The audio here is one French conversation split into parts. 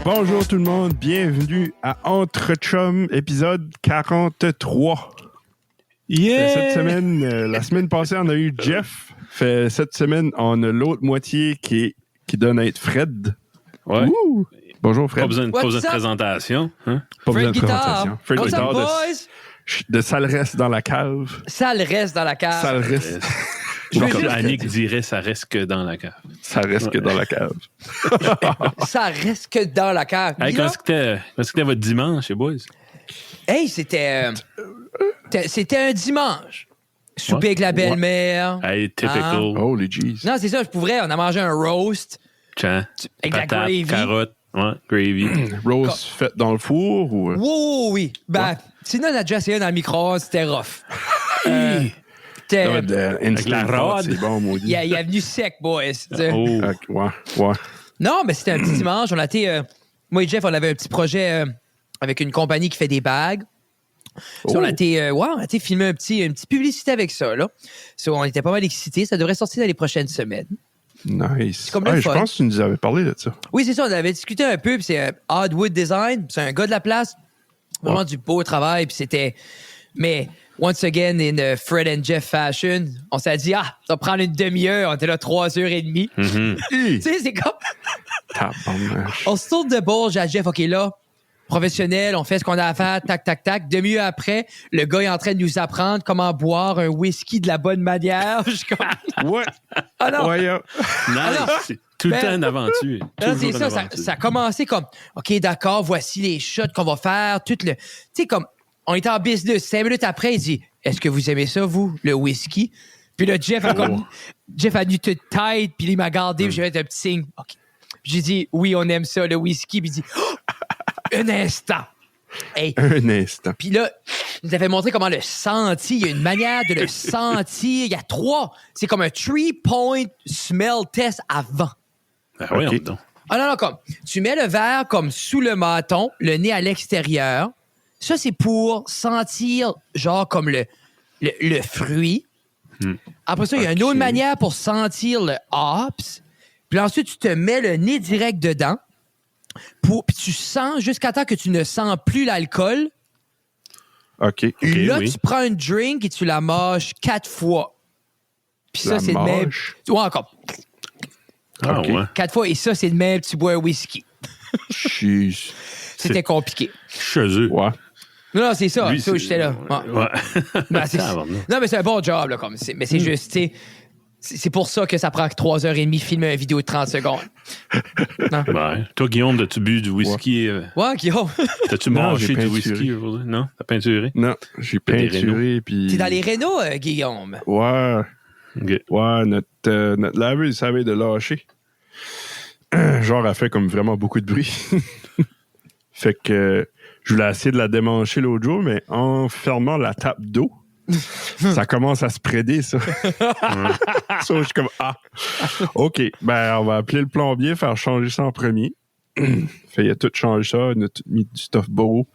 Bonjour tout le monde, bienvenue à Entre Chum, épisode 43. Yeah! Cette semaine, la semaine passée, on a eu Jeff. Cette semaine, on a l'autre moitié qui donne à être Fred. Ouais. Ouh! Bonjour Fred. Pas besoin de présentation. Hein? Pas besoin Fred de présentation. Fred What's up, Guitar boys? de Sale reste dans la cave. Sale reste dans la cave. Sale reste. Comme Annick dirait, ça reste que dans la cave. Ça reste que dans la cave. Ça reste que dans la cave. Hey, comment c'était votre dimanche, les boys? Hey, c'était un dimanche. Souper avec la belle-mère. Hey, typical. Holy jeez. Non, c'est ça, je pourrais. On a mangé un roast. Tiens, Avec la patate, gravy. carotte, ouais, gravy. Rose faite dans le four ou... Oui. Ben, sinon, on a déjà essayé dans le micro-ondes, c'était rough. C'était... Avec la rod. C'est bon, maudit. Il est venu sec, boys. Oh. Ouais. Non, mais c'était un petit dimanche. On a été... moi et Jeff, on avait un petit projet avec une compagnie qui fait des bagues. So, on a été filmer une petite publicité avec ça, là. So, on était pas mal excités. Ça devrait sortir dans les prochaines semaines. Nice. C'est comme le Je fun. pense que tu nous avais parlé de ça. Oui, c'est ça. On avait discuté un peu. Puis c'est Oddwood Design. C'est un gars de la place. Vraiment du beau travail. Puis c'était... Mais, once again, in Fred and Jeff fashion, on s'est dit, ça va prendre une demi-heure. On était là 3h30. Tu sais, c'est comme... Tabarnache. On se tourne de bord. J'ai à Jeff, OK, là, professionnel, on fait ce qu'on a à faire, tac, tac, tac. Demi-heure après, le gars est en train de nous apprendre comment boire un whisky de la bonne manière. Je suis comme... Ouais. Ah non! Ouais, Nice. Alors, C'est tout le temps une aventure. Non, Toujours c'est une ça, aventure. ça a commencé comme, OK, d'accord, voici les shots qu'on va faire, tout le... Tu sais, comme, on était en business. 5 minutes après, il dit, est-ce que vous aimez ça, vous, le whisky? Puis là, Jeff a nu toute tête, puis il m'a gardé, puis j'ai fait un petit signe. OK. Puis j'ai dit, oui, on aime ça, le whisky. Puis il dit, un instant. Hey. Un instant. Puis là, il nous avait montré comment le sentir. Il y a une manière de le sentir. Il y a 3. C'est comme un 3-point smell test avant. Ah oui, OK. donc. Ah non, comme, tu mets le verre comme sous le menton, le nez à l'extérieur. Ça, c'est pour sentir, genre, comme le fruit. Après ça, il y a une autre manière pour sentir le hops. Puis ensuite, tu te mets le nez direct dedans. Puis tu sens jusqu'à temps que tu ne sens plus l'alcool. OK. Là, oui. tu prends un drink et tu la mâches 4 fois. Puis ça, La c'est le même. mâche? Ouais, encore. Ah OK. ouais. 4 fois. Et ça, c'est le même. Tu bois un whisky. Jeez. C'était compliqué. Chez eux. Ouais. Non, c'est ça. Lui, Ça, c'est- j'étais là. Ouais. Ouais. Ben, c'est- Ah, bon. non, mais c'est un bon job, là, comme. Mais c'est juste, tu sais. C'est pour ça que ça prend 3h30 filmer une vidéo de 30 secondes. Non. Ouais. Toi, Guillaume, as-tu bu du whisky? Ouais, Guillaume. T'as-tu Non, mâché j'ai du peinturé. whisky aujourd'hui? Non? T'as peinturé? Non, j'ai Des peinturé, puis... T'es dans les rénaux, Guillaume. Ouais. OK. Ouais, notre laveuse savait de lâcher. Genre, elle fait comme vraiment beaucoup de bruit. Fait que je voulais essayer de la démancher l'autre jour, mais en fermant la tape d'eau, ça commence à se préder, ça. Ça, je suis comme, OK, ben, on va appeler le plombier, faire changer ça en premier. Fait, il a tout changé ça, il a tout mis du stuff beau.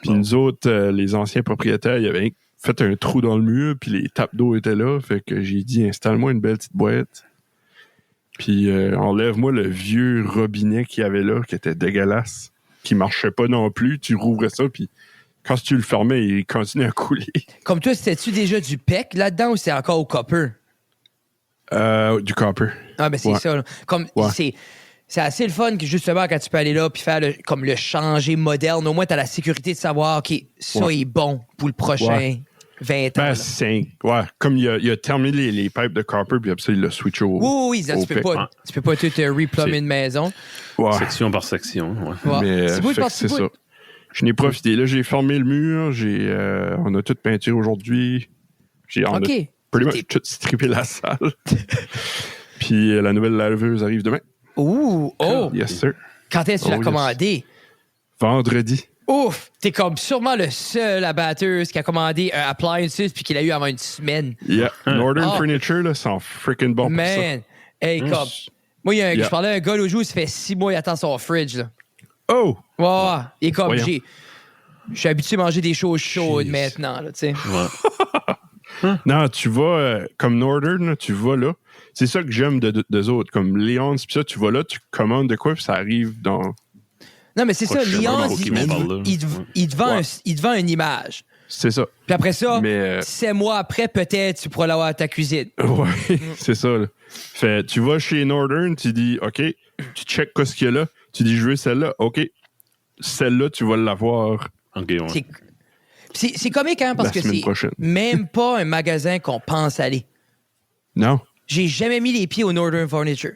Puis nous autres, les anciens propriétaires, ils avaient fait un trou dans le mur, puis les tapes d'eau étaient là. Fait que j'ai dit, installe-moi une belle petite boîte. Puis enlève-moi le vieux robinet qu'il y avait là, qui était dégueulasse, qui marchait pas non plus. Tu rouvrais ça, puis quand tu le fermais, il continuait à couler. Comme toi, c'était-tu déjà du PEC là-dedans ou c'est encore au copper? Du copper. Ah, ben c'est Ouais. ça. Là. Comme, Ouais. c'est assez le fun que justement, quand tu peux aller là puis faire comme le changer moderne, au moins, tu as la sécurité de savoir, OK, ça est bon pour le prochain 20 ans. Ben, là. ouais, comme il a terminé les pipes de copper, puis après ça, il l'a switché au. Oui, là, au tu peux PEC. pas tout replumber C'est- une maison. Ouais. Section par section. Ouais. Ouais. Mais C'est beau, fait que c'est beau. ça. Je n'ai profité. Là, j'ai fermé le mur. On a toute peinture aujourd'hui. On a OK. pretty much tout strippé la salle. Puis la nouvelle laveuse arrive demain. Ouh, oh! Yes, sir. Quand est-ce que tu l'as yes. commandé? Vendredi. Ouf! T'es comme sûrement le seul abatteuse qui a commandé un appliances puis qu'il a eu avant une semaine. Yeah. Northern Oh. Furniture, là, sont freaking bon pour ça. Man! Hey, comme... Moi, je parlais à un gars l'autre jour, ça fait 6 mois, il attend son fridge, là. Oh! Ouais. Et comme Voyons. je suis habitué à manger des choses chaudes Jeez. maintenant, là, tu sais. Ouais. Non, tu vas comme Northern, là, tu vas là. C'est ça que j'aime d'eux autres. Comme Leon's, puis ça, tu vas là, tu commandes de quoi, puis ça arrive dans. Non, mais c'est ça, Prochainement, Lyon, Pokémon par là. il te vend une image. C'est ça. Puis après ça, Mais, 7 mois après, peut-être, tu pourras l'avoir à ta cuisine. Ouais, c'est ça. Là. Fait, tu vas chez Northern, tu dis, OK, tu checkes quoi ce qu'il y a là. Tu dis, je veux celle-là. OK, celle-là, tu vas l'avoir OK, ouais. C'est comique, hein, parce La que semaine c'est prochaine. même pas un magasin qu'on pense aller. Non. J'ai jamais mis les pieds au Northern Furniture.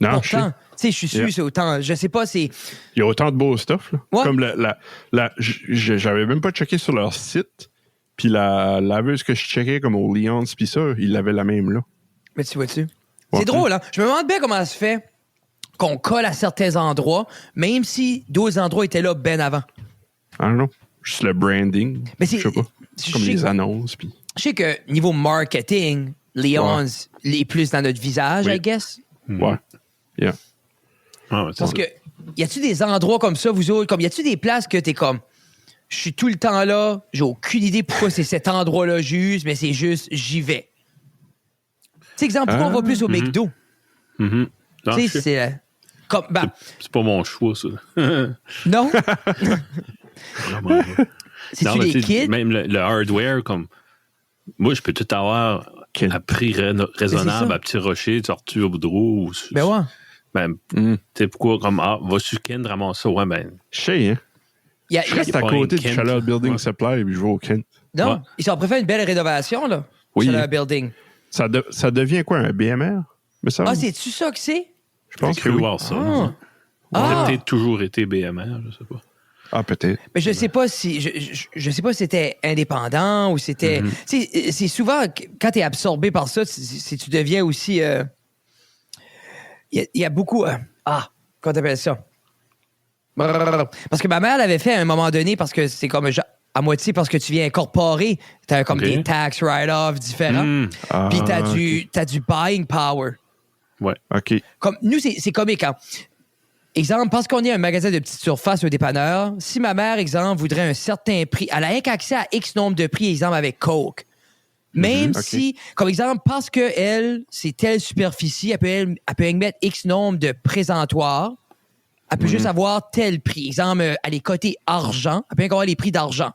Non, je sais. Pourtant, tu sais, je suis sûr, Yeah. c'est autant. Je sais pas, c'est. Il y a autant de beaux stuff. Là. Ouais. Comme j'avais même pas checké sur leur site. Puis la laveuse que je checkais, comme au Leon's, puis ça, ils l'avaient la même là. Mais tu vois-tu? Ouais. C'est drôle, hein? Je me demande bien comment ça se fait qu'on colle à certains endroits, même si d'autres endroits étaient là bien avant. Ah non. Juste le branding. Mais Je sais pas. je Comme sais- les annonces. Puis. Je sais que niveau marketing, Leon's est plus dans notre visage, Oui. I guess. Ouais. Yeah. Ah, ouais, c'est Parce ça. que, y a-tu des endroits comme ça, vous autres? Comme, y a-tu des places que t'es comme, je suis tout le temps là, j'ai aucune idée pourquoi c'est cet endroit-là juste, mais c'est juste, j'y vais. Tu sais, exemple, pourquoi on va plus au McDo? Mhm. Non, Tu je sais, sais. c'est. Comme, ben, C'est pas mon choix, ça. non? Vraiment pas. C'est-tu Non, mais les tu sais, kids? Même le hardware, comme. Moi, je peux tout avoir Kid. à prix raisonnable ça. à Petit Rocher, Tortue, au Boudreau. Ou, Ben ouais. Ben, Mm. tu sais, pourquoi, comme, va sur Ken, ramasse ça. Ouais, ben. Je sais, hein. Y a- Je y a- reste à pas côté un du Kent. Chaleur Building Ouais. Supply, puis je vais au Kent. non, Ouais. ils ont préféré une belle rénovation, là. Oui. Sur le building. Ça devient quoi, un BMR? Mais ça, Ah, c'est-tu ça que c'est? je pense J'ai que cru oui. voir ça. Ah. On Ah. a peut-être toujours été BMR, je sais pas. Ah, peut-être. Mais je sais pas si je sais pas si c'était indépendant ou c'était tu sais c'est souvent quand tu es absorbé par ça si tu deviens aussi il y a beaucoup comment t'appelles ça parce que ma mère l'avait fait à un moment donné parce que c'est comme à moitié parce que tu viens incorporer t'as comme Ok. des tax write-offs différents Ah, puis ok. t'as du buying power. Ouais. OK. Comme nous, c'est comique, hein? Exemple, parce qu'on est un magasin de petite surface au dépanneur, si ma mère, exemple, voudrait un certain prix, elle a rien qu'accès à X nombre de prix, exemple, avec Coke. Même ok. si, comme exemple, parce que elle, c'est telle superficie, elle peut émettre X nombre de présentoirs, elle peut juste avoir tel prix. Exemple, elle est cotée argent, elle peut avoir les prix d'argent.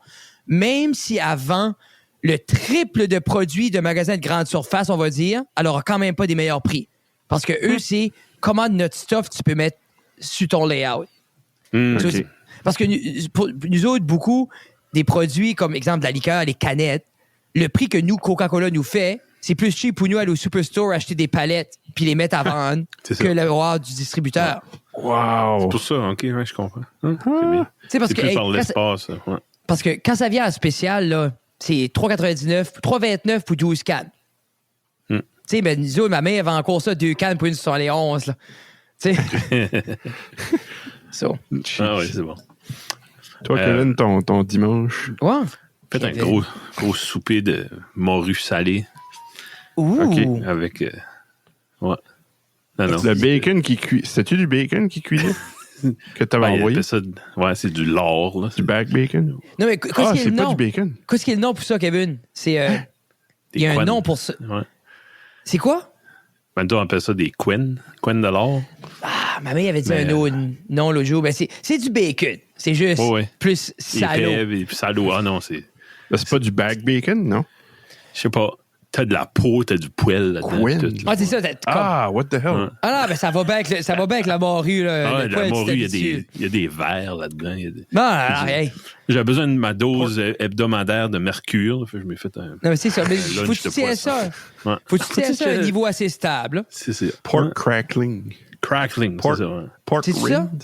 Même si elle vend le triple de produits de magasins de grande surface, on va dire, elle aura quand même pas des meilleurs prix. Parce que eux, c'est comment notre stuff tu peux mettre sur ton layout. Ok. Parce que pour nous autres, beaucoup des produits comme exemple de la liqueur, les canettes, le prix que nous, Coca-Cola nous fait, c'est plus cheap pour nous aller au superstore acheter des palettes puis les mettre à vendre C'est que ça. le roi du distributeur. Wow! Pour ça, OK, ouais, je comprends. C'est bien. Tu sais, parce C'est que, plus hey, par quand l'espace. Ouais. parce que quand ça vient à spécial, là, c'est 3,99, 3,29 pour 12 cannes. Hmm. Tu sais, mais nous autres, ma mère elle vend encore ça 2 cannes pour une sur les 11. Là. Tu sais. So. Ah oui, c'est bon. Toi, Kevin, ton dimanche. Ouais. Faites un Kevin. gros souper de morue salée Ouh. Ok. avec. Ouais. Non, non. Le bacon qui cuit. C'était-tu du bacon qui cuisait? Que t'avais Ouais, il envoyé? appelle ça, ouais, c'est du lard. Là. Du back bacon? Non, mais qu'est-ce Ah, qu'il y a c'est le pas nom? du bacon. Qu'est-ce qu'il y a le nom pour ça, Kevin? C'est. Il y a un Quen. nom pour ça. Ouais. C'est quoi? Maintenant, on appelle ça des quen. Quen de lard. Ah, ma mère avait dit Mais, un autre nom l'autre jour. Ben, c'est du bacon. C'est juste Ouais, ouais. plus salaud. Et puis salaud. Ah non, c'est. Là, c'est pas du back bacon, non? Je sais pas. T'as de la peau, t'as du poil là-dedans. Quen. tout, là. Ah, c'est ça. Ah, what the hell? Ouais. Ah non, ben ça va bien avec la morue. Là, Ah, le la poil, tu morue, il t'habitues. y a des verres là-dedans. Non, rien. J'ai besoin de ma dose hebdomadaire de mercure. Là, fait que je m'ai fait un. Non, mais c'est ça. Mais lunch faut que tu de tiens poisson. ça. Ouais. Faut que tu tiens ça à un niveau assez stable. là. C'est Pork Ouais. crackling. Crackling, Pork, c'est ça. Ouais. pork C'est ça? rind.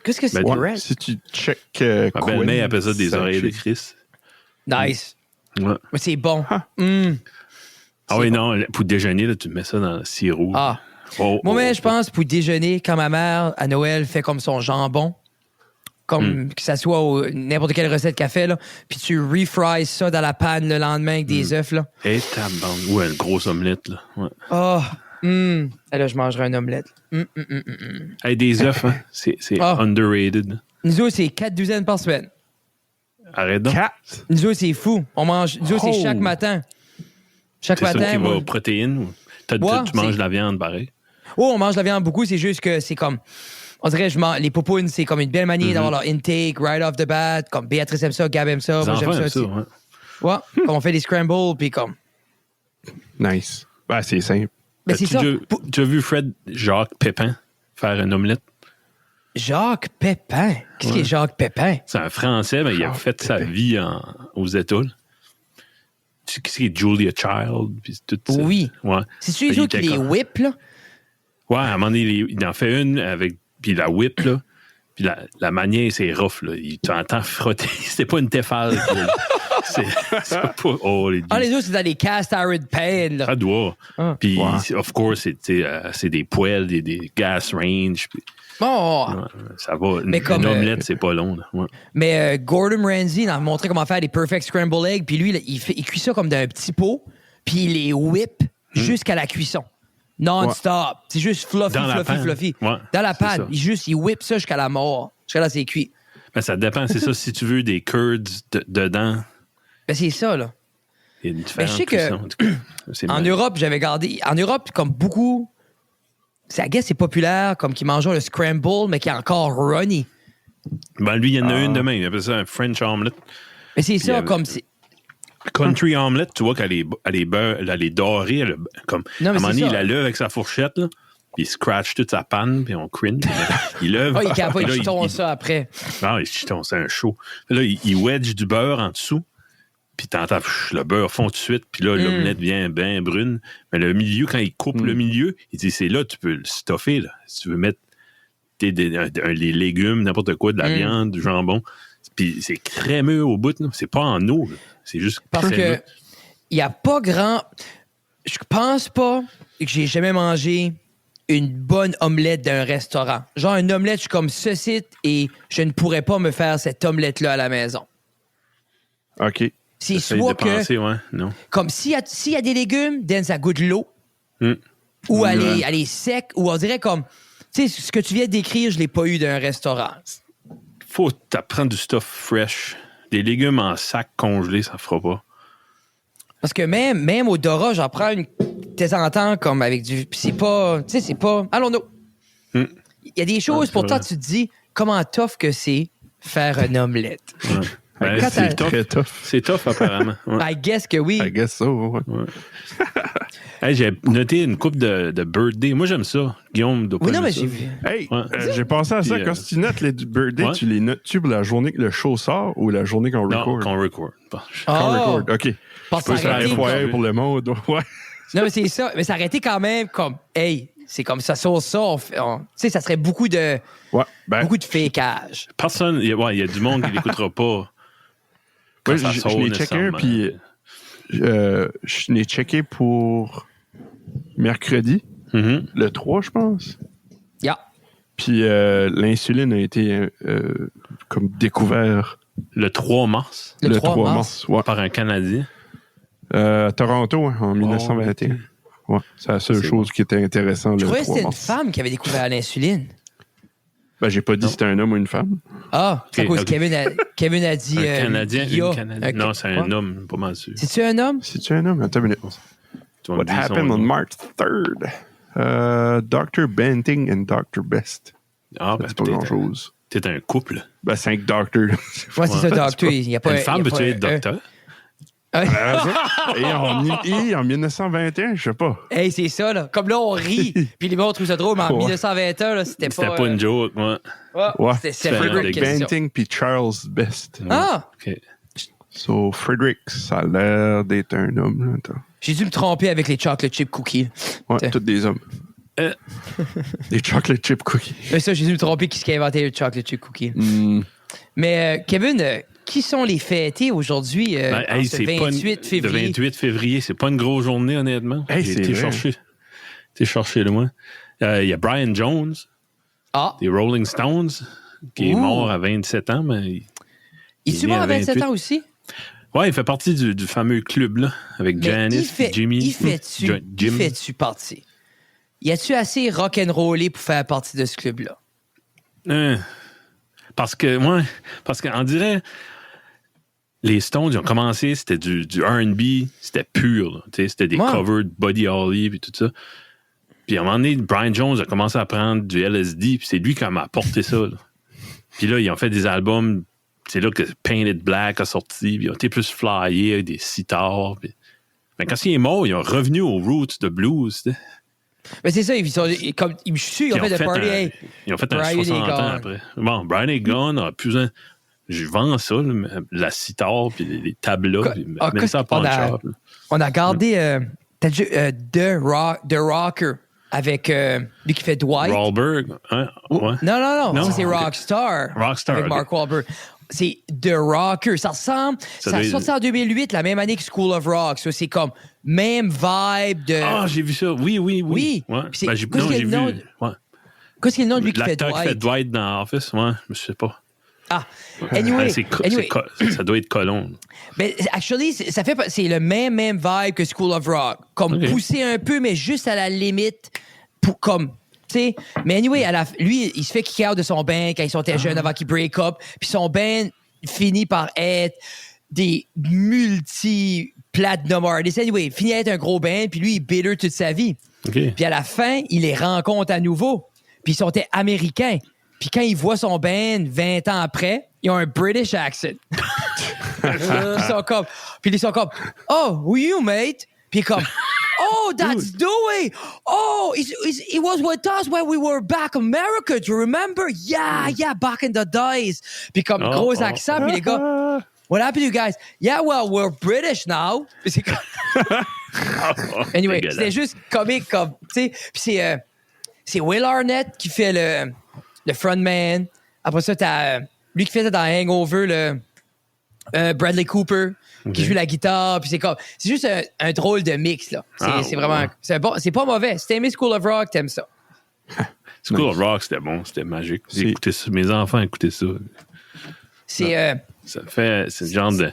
Qu'est-ce que c'est? Ben, Ouais, Red? si tu check Ma belle-mère appelle ça des oreilles de Christ. Nice. Ouais. Mais c'est bon. Ah. Ah oui, non, pour déjeuner, là, tu mets ça dans le sirop. Ah. Oh, Moi, oh, mais oh. je pense pour déjeuner, quand ma mère, à Noël, fait comme son jambon, comme que ça soit n'importe quelle recette qu'elle fait, là, puis tu refries ça dans la panne le lendemain avec des œufs, là. Et tabarnak. Ouais, une grosse omelette, là. Ouais. Oh, là, je mangerai un omelette. Hey, des œufs, hein. C'est Ah. underrated. là. Nous autres, c'est 4 douzaines par semaine. Arrête donc. 4. Nous autres, c'est fou. On mange, nous autres, c'est Oh. chaque matin. Chaque C'est ça matin, qui va moi... aux protéines. Tu Ouais, manges c'est- de la viande, pareil. Oh, on mange de la viande beaucoup, c'est juste que c'est comme... On dirait, les poupounes, c'est comme une belle manière d'avoir leur intake right off the bat. Comme Béatrice aime ça, Gab aime ça, Les moi j'aime enfants ça aiment ça, aussi. ouais. Ouais, comme on fait des scrambles, puis comme... Nice. Ben, c'est simple. Ben, c'est ça. Tu as vu Fred Jacques Pépin faire une omelette? Jacques Pépin. Qu'est-ce qui est Jacques Pépin? C'est un Français, mais il a Jacques fait sa Pépin. vie aux États. Tu sais qu'est-ce qui est Julia Child? Puis tout ça. Oui. Ouais. C'est celui Il qui était les comme- whip, là? Ouais, à un moment donné, il en fait une avec. Puis la whip, là. Puis la manière, c'est rough, là. Tu entends frotter. C'était pas une Tefal. c'est pas. Oh, les Ah, les autres, c'est dans les cast iron pan, là. Ça doit. Ah. Puis, Ouais. of course, c'est des poêles, des gas range. Puis, Bon, ouais, ça va. Mais comme, une omelette, c'est pas long. Là. Ouais. mais Gordon Ramsay, il a montré comment faire des perfect scrambled eggs, puis lui, là, il cuit ça comme dans un petit pot, puis il les whip jusqu'à la cuisson. Non-stop. C'est juste fluffy, Dans la fluffy, panne. fluffy. Ouais, Dans la c'est panne. ça. Il whip ça jusqu'à la mort. Jusqu'à là, c'est cuit. Mais ça dépend, c'est ça. Si tu veux des curds dedans, Ben, c'est ça, là. il y a une différente je sais que cuisson. En tout cas, c'est En mal. Europe, j'avais gardé. En Europe, comme beaucoup, I guess c'est populaire, comme qu'ils mangent le scramble, mais qui est encore runny. Ben, lui, il y en a une de même. Il appelle ça un French omelette. Mais c'est ça, avait- comme c'est. Country omelette, tu vois qu'elle est dorée. Comme, Non, mais à un moment c'est donné, ça. il la lève avec sa fourchette, là, puis il scratch toute sa panne, puis on cringe. Il lève. Ah, il est capable, Là, il chiton ça après. Non, il chiton, c'est un show. Là, il wedge du beurre en dessous, puis t'entends le beurre fond tout de suite, puis là, l'omelette vient bien brune. Mais le milieu, quand il coupe le milieu, il dit c'est là, tu peux le stuffer. Là. Si tu veux mettre les légumes, n'importe quoi, de la viande, du jambon. Puis c'est crémeux au bout, là. C'est pas en eau, là. C'est juste Parce crémeux. que il n'y a pas grand. Je pense pas que j'ai jamais mangé une bonne omelette d'un restaurant. Genre, une omelette, je suis comme ceci et je ne pourrais pas me faire cette omelette-là à la maison. OK. C'est Essaye soit de penser, que, ouais, non. comme s'il y a des légumes, then ça goûte l'eau, ou elle est sec, ou on dirait comme, tu sais, ce que tu viens de décrire, je l'ai pas eu d'un restaurant. Faut t'apprendre du stuff fresh. Des légumes en sac congelé, ça fera pas. Parce que même au Dora, j'en prends une de temps en temps comme avec du. Puis c'est pas. Tu sais, c'est pas. Allons-nous. Il y a des choses, c'est pourtant, vrai. tu te dis comment tough que c'est faire une omelette. Ouais. Ben, Quand c'est t'as- Très tough. tough. C'est tough, apparemment. Ouais. I guess que oui. I guess so, ouais. Hey, j'ai noté une coupe de birthday. Moi, j'aime ça. Guillaume doit pas Oui, non, aimer mais ça. j'ai vu. Hey, Ouais. j'ai pensé à ça. Puis, Quand tu notes les birthdays, ouais. tu les notes-tu pour la journée que le show sort ou la journée qu'on Non, record? qu'on record. Bon, Qu'on Oh! record, OK. Parce Pas que ça ça aurait été- FYI pour le monde. Ouais. Non, mais c'est ça. Mais ça aurait été quand même comme. Hey, c'est comme ça, ça. Tu sais, ça serait beaucoup de Ouais. Ben, fakeage. Personne, il y a du monde qui l'écoutera pas. Quand ouais, ça je sort, l'ai checké un, nécessairement. puis je l'ai checké pour mercredi, Mhm. le 3, je pense. Yeah. Puis l'insuline a été comme découvert Le 3 mars, Le 3 mars. Ouais. par un Canadien. À Toronto, hein, en 1921. Ouais, c'est la seule C'est chose qui était intéressante Je le croyais que 3 c'était une mars. femme qui avait découvert l'insuline. Ben, j'ai pas dit si c'était un homme ou une femme. Ah, c'est à Ok, cause ok. Kevin a dit. Un Canadien, Guilla. une Canadienne. Non, c'est un Ouais. homme, pas mal sûr. C'est-tu un homme? C'est-tu un homme? Attends une minute. Tu vas me What dire son happened on nom. March 3rd? Dr. Banting and Dr. Best. Ah, C'est pas peut-être. grand-chose. T'es un couple. Ben, 5 docteurs. Ouais, c'est ça, docteur. Il y a pas Une femme il y a peut-tu pas être un- docteur? Et en 1921, je sais pas. Hey, c'est ça, là. Comme là, on rit. Puis les gens trouvent ça drôle, mais en Ouais. 1921, là, c'était C'était pas. pas une joke, moi. Ouais. C'était Frederick Frederick question. Banting puis Charles Best. Ah! OK. So, Frederick, ça a l'air d'être un homme. Là. Attends. J'ai dû me tromper avec les chocolate chip cookies. Ouais, Tiens. tous des hommes. Euh. Des chocolate chip cookies. Mais ça, j'ai dû me tromper qui a inventé le chocolate chip cookie. Mais Kevin, qui sont les fêtés aujourd'hui, Ben, en hey, ce c'est pas 28 le février? 28 février, c'est pas une grosse journée, honnêtement. Hey, J'ai c'est été vrai. chercher loin. Il y a Brian Jones, Ah! des Rolling Stones, qui est Ouh. mort à 27 ans, mais Il est est né mort à 27 28. ans aussi? ouais, il fait partie du fameux club, là, avec Mais Janice, Jimmy. il fait-tu partie? Y a-tu assez rock'n'rollé pour faire partie de ce club-là? Parce qu'on dirait, les Stones, ils ont commencé, c'était du R&B, c'était pur. Là, c'était des covers de Buddy Holly et tout ça. Puis à un moment donné, Brian Jones a commencé à prendre du LSD, puis c'est lui qui m'a apporté ça. Là. Puis là, ils ont fait des albums, c'est là que Painted Black a sorti, puis ils ont été plus flyés avec des sitars. Puis... Mais quand il est mort, ils ont revenu aux roots de blues. T'sais. Mais c'est ça, je suis sûr, ils ont fait de party. Ils ont fait un 60 ans après. Bon, Brian est gone, a plus un... Je vends ça, là, la sitar, puis les tablas, puis même ça à Punch-Up. On a gardé The Rocker avec lui qui fait Dwight. Wahlberg, hein? Ouais. Non, ça c'est Rockstar. Rockstar. Avec Mark Wahlberg. C'est The Rocker. Ça ressemble... Ça a sorti en 2008, la même année que School of Rock. Ça, c'est comme même vibe de... Ah, j'ai vu ça. Oui. Oui. Ouais. Ben, j'ai vu. Ouais. Qu'est-ce qu'il y a le nom de lui qui fait L'acteur Dwight? qui fait Dwight dans Office, ouais, je sais pas. Ah, anyway. Ça doit être Colon. Mais actually, c'est le même vibe que School of Rock. Comme poussé un peu, mais juste à la limite. Pour, comme, tu sais. Mais anyway, lui, il se fait kick out de son band quand ils sont jeunes avant qu'ils break up. Puis son band finit par être des multi-platinum artists. Anyway, finit à être un gros band. Puis lui, il est bitter toute sa vie. Okay. Puis à la fin, il les rencontre à nouveau. Puis ils sont américains. Puis quand ils voient son band 20 ans après, ils ont un British accent. Puis ils sont comme, oh, who you, mate? Puis comme, oh, that's Dewey. Oh, he was with us when we were back in America. Do you remember? Yeah, back in the days. Puis comme, gros accent. Puis les gars, what happened to you guys? Yeah, well, we're British now. Puis c'est comme... Anyway, c'était juste comique, comme, tu sais. Puis c'est Will Arnett qui fait le frontman. Après ça, t'as lui qui fait dans Hangover, Bradley Cooper, qui joue la guitare. Puis c'est juste un drôle de mix, là. C'est vraiment... C'est pas mauvais. Si t'aimes School of Rock, t'aimes ça. School of Rock, c'était bon. C'était magique. J'ai écouté ça. Mes enfants écoutaient ça. C'est le genre de...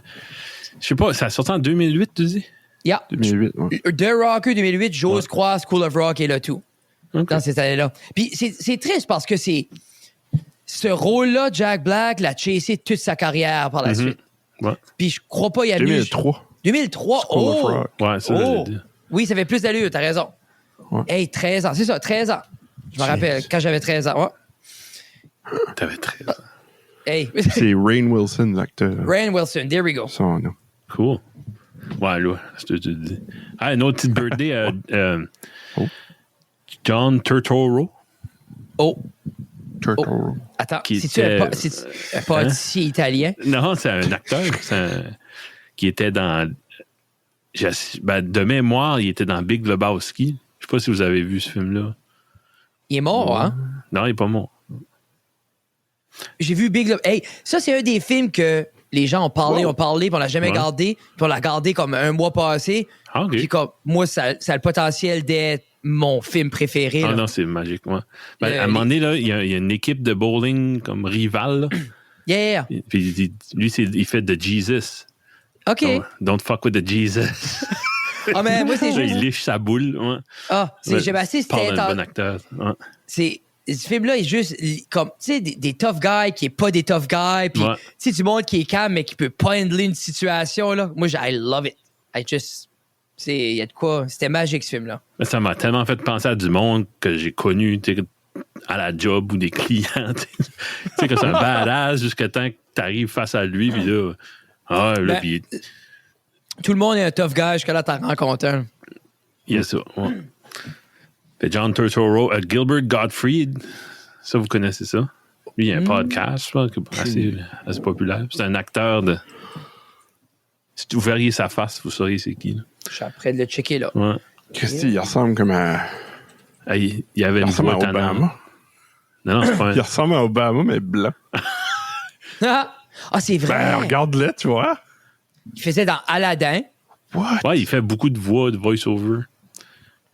Je sais pas, ça a sorti en 2008, tu dis? Yeah. 2008, ouais. The Rocker 2008, j'ose croire School of Rock est là tout. Dans cette année-là. Puis c'est triste parce que c'est... Ce rôle-là, Jack Black l'a chasé toute sa carrière par la suite. Ouais. Puis je crois pas il y a 2003. 2003, School of Rock. Ouais, ça, j'ai dit. Oui, ça fait plus d'allure, t'as raison. Ouais. Hey, 13 ans, c'est ça, 13 ans. Je me rappelle, quand j'avais 13 ans. Ouais. T'avais 13 ans. Hey. C'est Rainn Wilson, l'acteur. Rainn Wilson, there we go. Son nom. Cool. Ouais, là, c'est ce que tu dis. Ah, une autre petite birthday. John Turturro. Turturro. Attends, Qui c'est-tu un pâtissier italien? Non, c'est un acteur qui était dans... de mémoire, il était dans Big Lebowski. Je sais pas si vous avez vu ce film-là. Il est mort, hein? Non, il est pas mort. J'ai vu Big Lebowski. Hey, ça, c'est un des films que les gens ont parlé, puis on l'a jamais gardé, puis on l'a gardé comme un mois passé. Ah, OK. Puis comme, moi, ça a le potentiel d'être mon film préféré. Ah là. non, c'est magique, ouais. À un moment donné, là, il y a une équipe de bowling comme rivale. Là. Yeah. Puis lui, il fait de Jesus. OK. Don't fuck with the Jesus. Ah, mais moi, c'est juste... Il liche sa boule. Ouais. Ah, j'aime assez... Parle d'un bon acteur. Ouais. Ce film-là est juste comme, tu sais, des tough guys qui est pas des tough guys, puis tu sais, du monde qui est calme, mais qui peut pas handler une situation, là. Moi, I love it. Il y a de quoi... C'était magique, ce film-là. Ça m'a tellement fait penser à du monde que j'ai connu, à la job ou des clients. Tu sais, que c'est un badass jusqu'à temps que tu arrives face à lui, puis là... puis... Tout le monde est un tough guy jusqu'à là, t'en rencontres un. Il y a ça, ouais. Puis John Turturro, Gilbert Gottfried, ça, vous connaissez ça? Lui, il y a un podcast, là, qui est assez populaire. C'est un acteur de... Si vous verriez sa face, vous sauriez c'est qui, là. Je suis après de le checker, là. Ouais. Christy, il ressemble comme à... Il y avait une ressemble voix à Obama. Non, c'est pas un... Il ressemble à Obama, mais blanc. Ah, c'est vrai. Ben, regarde-le, tu vois. Il faisait dans Aladdin. What? Ouais, il fait beaucoup de voix, de voice-over.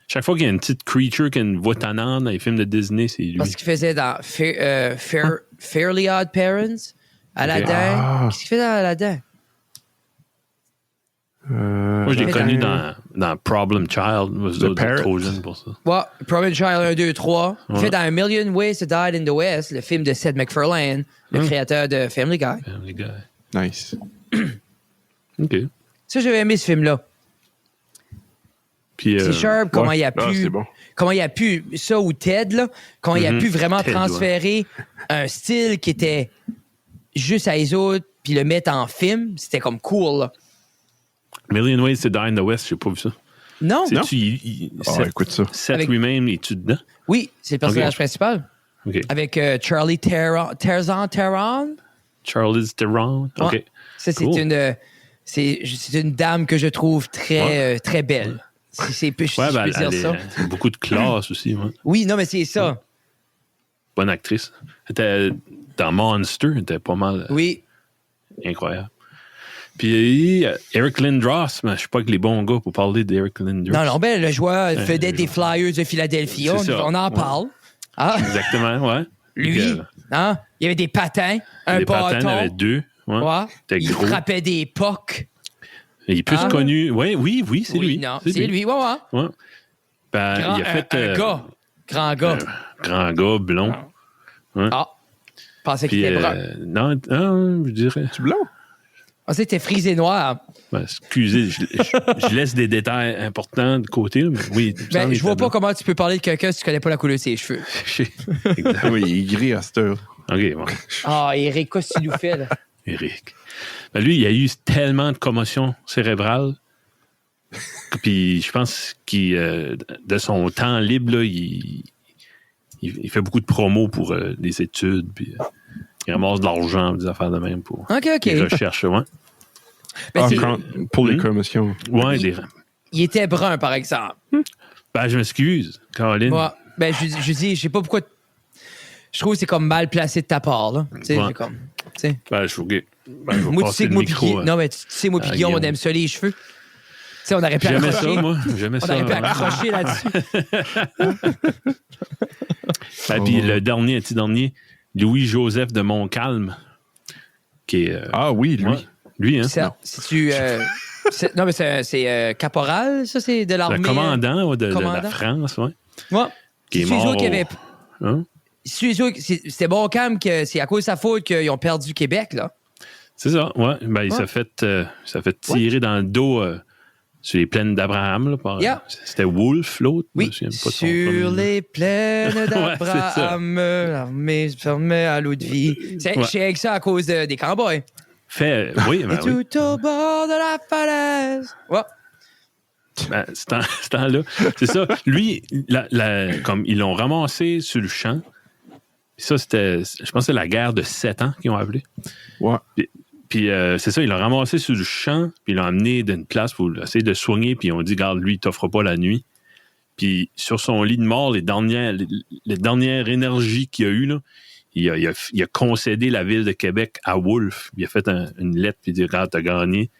Chaque fois qu'il y a une petite creature qui a une voix tannante dans les films de Disney, c'est lui. Parce qu'il faisait dans Fairly Odd Parents, Aladdin. Ah. Qu'est-ce qu'il fait dans Aladdin? Moi, je l'ai connu dans Problem Child. Moi, je suis Parrot. trop jeune pour ça. Ouais, Problem Child 1, 2, 3. Il Ouais. fait dans A Million Ways to Die in the West, le film de Seth MacFarlane, le créateur de Family Guy. Les gars. Nice. OK. Ça, j'avais aimé ce film-là. Puis, C'est Sharp, comment ouais. il a Ah, pu... c'est bon. Comment il a pu... Ça ou Ted, là, comment il a pu vraiment Ted, transférer un style qui était juste à eux autres, puis le mettre en film, c'était comme cool, là. Million Ways to Die in the West, j'ai pas vu ça. Non? C'est-tu... Écoute ça. Seth Avec- lui-même, es-tu dedans? Oui, c'est le personnage Ok. principal. OK. Avec Charlie Theron. Charlize Theron. OK. Ouais. Ça, c'est Cool. c'est une dame que je trouve très, très belle. Si c'est plus, Ouais, si je ben, peux dire ça. elle a beaucoup de classe aussi. Ouais. Oui, non, mais c'est ça. Bonne actrice. Elle était dans Monster, elle était pas mal Oui. incroyable. Puis Eric Lindros, mais je suis pas avec les bons gars pour parler d'Eric Lindros. Non, ben, le joueur vedette des Flyers de Philadelphie. C'est ça. On en Ouais. parle. Ah, Exactement, ouais. lui, Puis, hein, il y avait des patins, un les patins, il y en bâton. avait deux. Ouais. Ouais. C'était Il gros. frappait des pucks. Il est plus Ah. connu. Ouais, oui, c'est Oui, lui. non, c'est lui. Ouais, ouais. Ouais. Ben, Grand, il a fait un gars. Grand gars. grand gars, blond. Ah. Je pensais qu'il Puis, était brun. non, je dirais. Tu blanc? Je pensais qu'il était frisé noir. Ben, excusez, je laisse des détails importants de côté, là, mais oui. il me Ben, semble je vois qu'il pas était comment tu peux parler de quelqu'un si tu connais pas la couleur de ses cheveux. blanc. Exact. Ah oui, il est gris à cette heure. OK, bon. Ah, Eric, qu'est-ce que tu nous fais, là? Eric. Ben, lui, il a eu tellement de commotion cérébrale. Puis je pense qu'il, de son temps libre, là, il fait beaucoup de promos pour des études. Puis il ramasse de l'argent, des affaires de même pour OK. des recherches. Ouais, Ben, c'est- Pour les commotions. ouais il était brun, par exemple. Ben, je m'excuse, Caroline. Moi, ben, je dis, je sais pas pourquoi. Je trouve que c'est comme mal placé de ta part, là. Tu sais, Ouais. c'est comme. Tu sais. Ben, je vais Moi, tu passer sais que le moi, micro. non, mais tu sais, moi, puis à Guillaume, on Guillaume. aime ça, les cheveux. Tu sais, on aurait pu J'aimais ça, accrocher. moi. J'aimais On ça. aurait pu ouais. accrocher là-dessus. Ben, puis le petit dernier, Louis-Joseph de Montcalm, qui est... Ah oui, lui. ouais, lui, hein? Ça, si tu. Non, mais c'est caporal, ça, c'est de l'armée. Le commandant ouais, de la commandant. France, ouais. Ouais. Qui est C'est eux mort autres qui avaient. Hein? C'était bon calme que c'est à cause de sa faute qu'ils ont perdu Québec, là. C'est ça, ouais. Ben, il Ouais. s'est fait tirer dans le dos sur les plaines d'Abraham. Là, par, Yeah. C'était Wolfe, l'autre. je Oui, me souviens pas de son sur premier. les plaines Ouais, d'Abraham, l'armée se fermait à l'eau de vie. C'est Ouais. je sais que ça à cause des cowboys. Oui, ben Et oui. tout au bord de la falaise. Ouais. Ben, ce temps-là. C'est ça. Lui, comme ils l'ont ramassé sur le champ. Puis ça, c'était, je pense que c'est la guerre de 7 ans qu'ils ont appelé. Ouais. Puis c'est ça, ils l'ont ramassé sur le champ, puis ils l'ont amené d'une place pour essayer de soigner, puis ils ont dit, garde, lui, il t'offre pas la nuit. Puis sur son lit de mort, les dernières énergies qu'il a eues, là, il a concédé la ville de Québec à Wolfe. Il a fait une lettre, puis il dit, regarde, t'as gagné.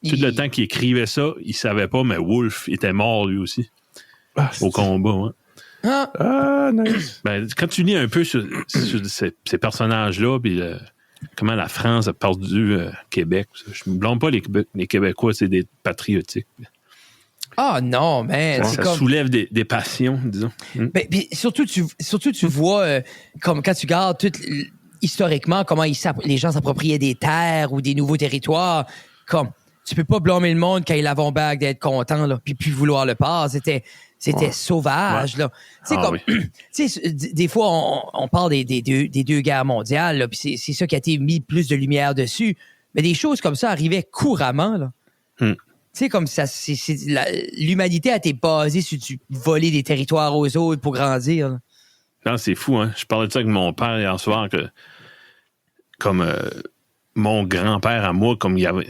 Tout le temps qu'il écrivait ça, il savait pas, mais Wolfe était mort lui aussi, Ah, au combat. Hein. Ah, Ah, nice. Ben, quand tu lis un peu sur ces personnages-là, puis comment la France a perdu Québec, je ne blâme pas les Québécois, c'est des patriotiques. ah non, man. C'est Ça comme. soulève des passions, disons. Ben, puis surtout, tu vois, comme quand tu regardes historiquement comment les gens s'appropriaient des terres ou des nouveaux territoires, comme tu peux pas blâmer le monde quand ils l'avons bague d'être content, là, puis vouloir le pas. C'était sauvage, là. Tu sais, Ah, comme, oui. tu sais, des fois, on parle des deux guerres mondiales, là, puis c'est ça qui a été mis plus de lumière dessus. Mais des choses comme ça arrivaient couramment, là. Hmm. Tu sais, comme ça, l'humanité a été basée sur du voler des territoires aux autres pour grandir, là. Non, c'est fou, hein. Je parlais de ça avec mon père hier soir, que comme mon grand-père à moi, comme il y avait...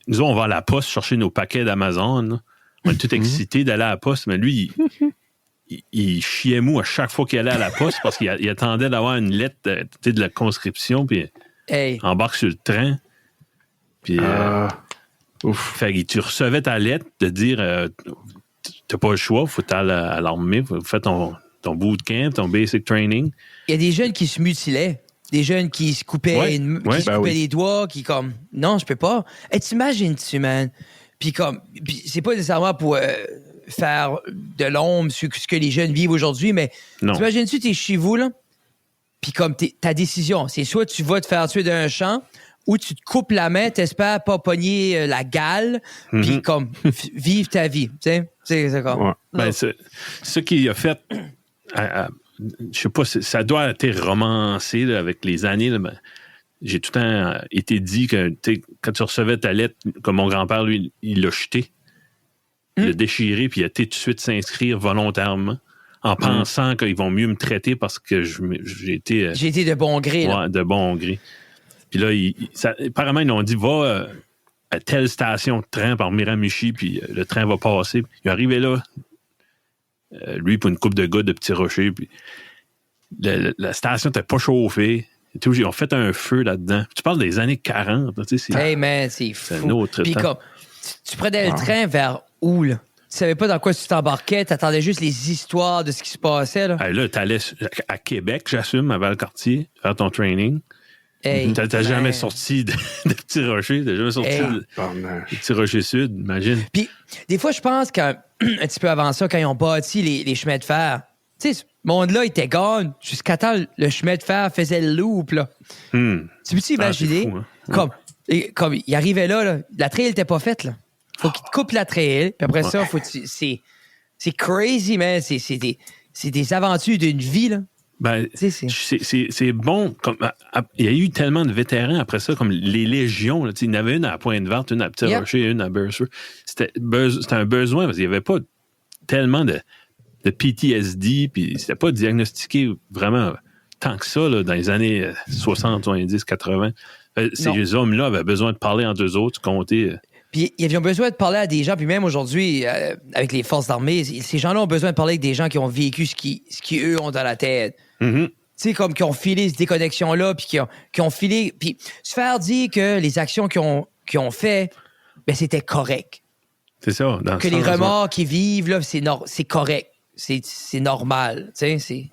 Nous, on va à la poste chercher nos paquets d'Amazon, là. On est tout excités d'aller à la poste, mais lui, il chiait mou à chaque fois qu'il allait à la poste parce qu'il attendait d'avoir une lettre de la conscription, puis Hey. embarque sur le train. Puis, Ouf. fait que tu recevais ta lettre de dire t'as pas le choix, faut aller à l'armée, faut faire ton bootcamp, ton basic training. Il y a des jeunes qui se mutilaient. Des jeunes qui se coupaient, Ouais, qui se ben coupaient oui. les doigts, qui comme, non, je peux pas. Et t'imagines-tu, man? Puis c'est pas nécessairement pour faire de l'ombre sur ce que les jeunes vivent aujourd'hui, mais Non. t'imagines-tu, t'es chez vous, là? Puis comme ta décision, c'est soit tu vas te faire tuer d'un champ où tu te coupes la main, t'espères pas pogner la gale, puis comme vivre ta vie. Tu sais, c'est comme. Ouais. Ben, ce qu'il a fait, je sais pas, ça doit être romancé là, avec les années. Là, ben, j'ai tout le temps été dit que quand tu recevais ta lettre, comme mon grand-père, lui, il l'a jeté, il l'a déchiré, puis il a été tout de suite s'inscrire volontairement en pensant qu'ils vont mieux me traiter parce que j'ai été... J'ai été de bon gré. Là. Ouais, de bon gré. Puis là, apparemment, ils ont dit, va à telle station de train par Miramichi, puis le train va passer. Il est arrivé là, lui, pour une coupe de gars de Petit Rocher, puis la station n'était pas chauffée. Ils ont fait un feu là-dedans. Tu parles des années 40. Tu sais, hey man, c'est fou. C'est un autre Puis temps. comme, tu prenais le train vers où, là? Tu savais pas dans quoi tu t'embarquais, t'attendais juste les histoires de ce qui se passait, là. Là, t'allais à Québec, j'assume, à Valcartier, faire ton training. Hey, T'as jamais sorti de Petit Rocher, t'as jamais sorti de Petit Rocher Sud, imagine. Puis, des fois, je pense qu'un petit peu avant ça, quand ils ont bâti les chemins de fer, tu sais, ce monde-là était gone jusqu'à temps le chemin de fer faisait le loop, là. Tu peux-tu imaginer? c'est fou, hein? Comme il arrivait là, la trail n'était pas faite, là. Faut qu'il te coupe la trail, puis après ça, c'est crazy, man. C'est des aventures d'une vie, là. Ben, c'est bon. Il y a eu tellement de vétérans après ça, comme les légions. Là, il y en avait une à Pointe-Verte, une à Petit-Rocher, une à Burser. C'était un besoin parce qu'il n'y avait pas tellement de PTSD, puis c'était pas diagnostiqué vraiment tant que ça là, dans les années 60, 70, 80. Ces hommes-là avaient besoin de parler entre eux autres, compter. Puis ils ont besoin de parler à des gens, puis même aujourd'hui, avec les forces armées, ces gens-là ont besoin de parler avec des gens qui ont vécu ce qui eux ont dans la tête. Mm-hmm. Tu sais, comme qui ont filé cette déconnexion-là, puis qui ont filé... Puis se faire dire que les actions qu'ils ont fait, ben c'était correct. C'est ça. Que les remords qu'ils vivent, là, c'est correct. C'est normal. Tu sais,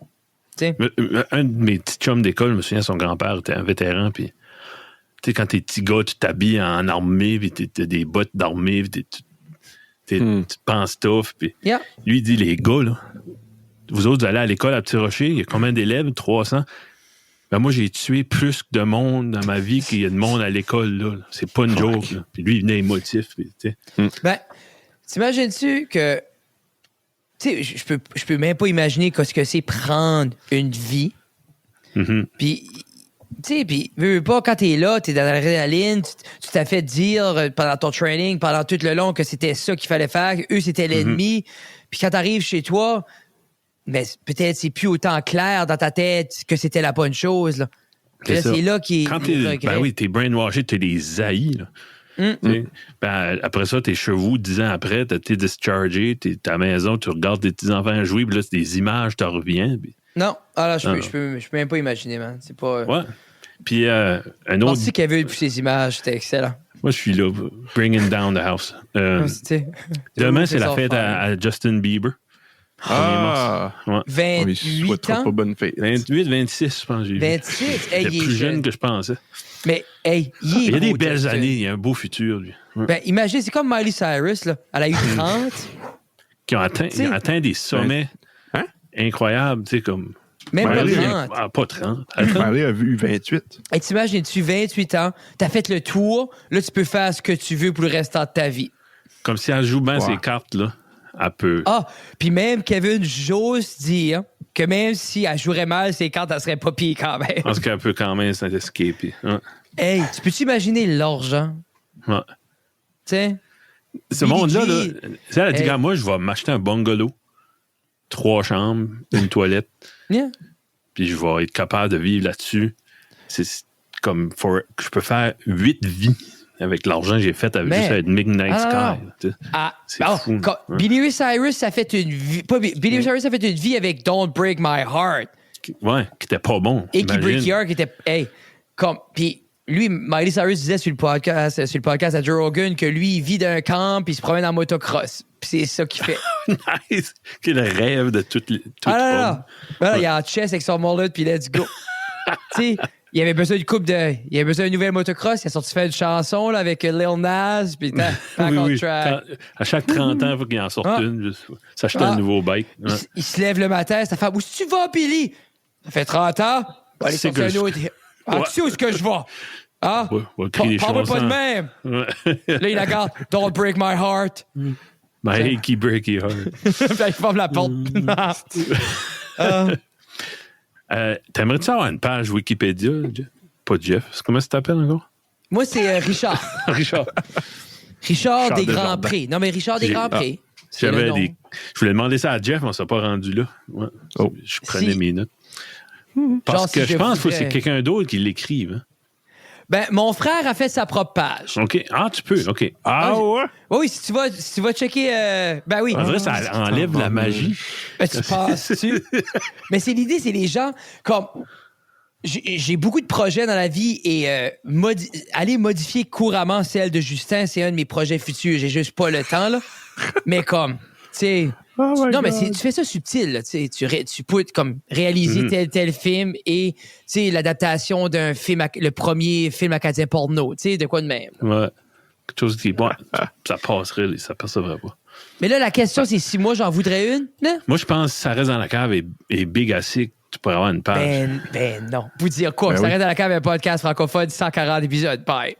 un de mes petits chums d'école, je me souviens, son grand-père était un vétéran, puis tu sais, quand t'es petit gars, tu t'habilles en armée, puis t'as des bottes d'armée, puis tu penses tough. Puis lui, il dit, les gars, là, vous autres, vous allez à l'école à Petit Rocher, il y a combien d'élèves? 300. Ben moi, j'ai tué plus de monde dans ma vie qu'il y a de monde à l'école, là. C'est pas une joke, là. Puis lui, il venait émotif, puis tu sais. Ben, t'imagines-tu que... Tu sais, je peux même pas imaginer ce que c'est prendre une vie. Puis... Tu sais, puis, veux pas, quand t'es là, t'es dans l'adrénaline, tu t'as fait dire pendant ton training, pendant tout le long, que c'était ça qu'il fallait faire, eux, c'était l'ennemi. Puis quand t'arrives chez toi, mais peut-être c'est plus autant clair dans ta tête que c'était la bonne chose, là. C'est là qui est. Quand t'es brainwashé, t'es des haïs, là. Ben, après ça, tes chevaux, 10 ans après, t'es dischargé, t'es à la maison, tu regardes tes petits-enfants jouer, puis là, c'est des images, t'en reviens. Puis... Non, je peux même pas imaginer, man. C'est pas... Ouais. Puis un autre... Si Kevin puis ses images, c'était excellent. Moi, je suis là, bringing down the house. Demain, c'est la fête à Justin Bieber. Ah! Ouais. 28 ans? Pas bonne fête. 28, 26, je pense. 26? Il est plus jeune que je pensais. Mais, hey, il y a des belles années, il y a un beau futur, lui. Ouais. Ben, imagine, c'est comme Miley Cyrus, là. Elle a eu 30. Qui ont atteint des sommets incroyables, tu sais, comme... Même pas 30. Miley a vu 28. Hey, t'imagines-tu 28 ans, t'as fait le tour, là, tu peux faire ce que tu veux pour le restant de ta vie. Comme si elle joue bien ses cartes, là. Elle peut. Ah, puis même, Kevin, j'ose dire que même si elle jouerait mal ses cartes, elle serait pas pire quand même. Je pense qu'elle peut quand même s'escaper. Ouais. Hey, tu peux-tu imaginer l'argent? Ouais. Tu sais? Ce monde-là, là, elle a dit, hey. Moi, je vais m'acheter un bungalow, 3 chambres, une toilette. Yeah. Puis je vais être capable de vivre là-dessus. C'est comme, je peux faire 8 vies avec l'argent que j'ai fait avec juste avec Midnight Sky. C'est fou. Billy Ray Cyrus a fait une vie. Billy Ray Cyrus a fait une vie avec Don't Break My Heart. Ouais, qui était pas bon. Et qui Break Your Heart, qui était. Hey, puis lui, Miley Cyrus disait sur le podcast à Joe Rogan que lui, il vit d'un camp puis il se promène en motocross. Puis c'est ça qu'il fait. Nice! C'est le rêve de tout homme. Voilà, il est en chess avec son mullet puis let's go. Tu sais, il avait besoin d'une nouvelle motocross. Il a sorti faire une chanson là, avec Lil Nas puis track. À chaque 30 ans, il faut qu'il en sorte une. Juste, s'acheter un nouveau bike. Ouais. Il se lève le matin, sa femme, où est-ce que tu vas, Billy? Ça fait 30 ans. On va aller sortir un autre. Tu sais où est-ce que je vais? Ah, va crier des parle pas de chansons. même. Ouais. Là, il la garde. Don't break my heart. My achy breaky heart. Puis il ferme la porte. T'aimerais-tu avoir une page Wikipédia, Jeff? Pas Jeff. Comment ça t'appelle encore? Moi, c'est Richard. Richard. Richard des Desjardins. Grands Prix. Non, mais Richard des J'ai- Grands Prix. C'est le J'avais nom. des. Je voulais demander ça à Jeff, mais on s'est pas rendu là. Ouais. Oh. Je prenais Si- mes notes. Parce Genre, que si je pense que voudrais- c'est quelqu'un d'autre qui l'écrive. Hein? Ben, mon frère a fait sa propre page. OK. Ah, tu peux. OK. Ah ouais? Oui, si tu vas checker. Ben oui. En vrai, ça enlève la magie. Ben, tu penses-tu? Mais c'est l'idée, c'est les gens comme. J'ai beaucoup de projets dans la vie et aller modifier couramment celle de Justin, c'est un de mes projets futurs. J'ai juste pas le temps, là. Mais comme, tu sais. Oh my Non, mais God. tu fais ça subtil, là, tu sais. Tu peux comme réaliser tel film et, tu sais, l'adaptation d'un film, le premier film acadien porno, tu sais, de quoi de même. Ouais. Quelque chose qui. Ouais, ça passerait, ça percevrait pas. Mais là, la question, c'est si moi, j'en voudrais une, là? Moi, je pense que ça reste dans la cave et big assez que tu pourrais avoir une page. Ben non. Vous dire quoi? Ben Ça oui. reste dans la cave un podcast francophone, 140 épisodes, bye.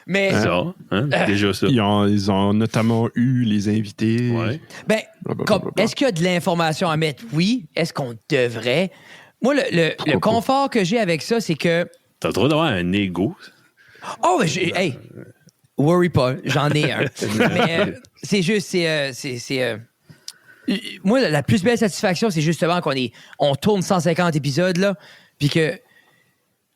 Mais, C'est ça. Hein? Déjà ça. Ils ont notamment eu les invités. Ouais. ben, Blablabla. comme, est-ce qu'il y a de l'information à mettre? Oui. Est-ce qu'on devrait? Moi, le Pourquoi pas? confort que j'ai avec ça, c'est que. T'as le droit d'avoir un ego. Oh, ben, hey, worry pas, j'en ai un. Mais c'est juste, moi, la plus belle satisfaction, c'est justement on tourne 150 épisodes, là, puis que, tu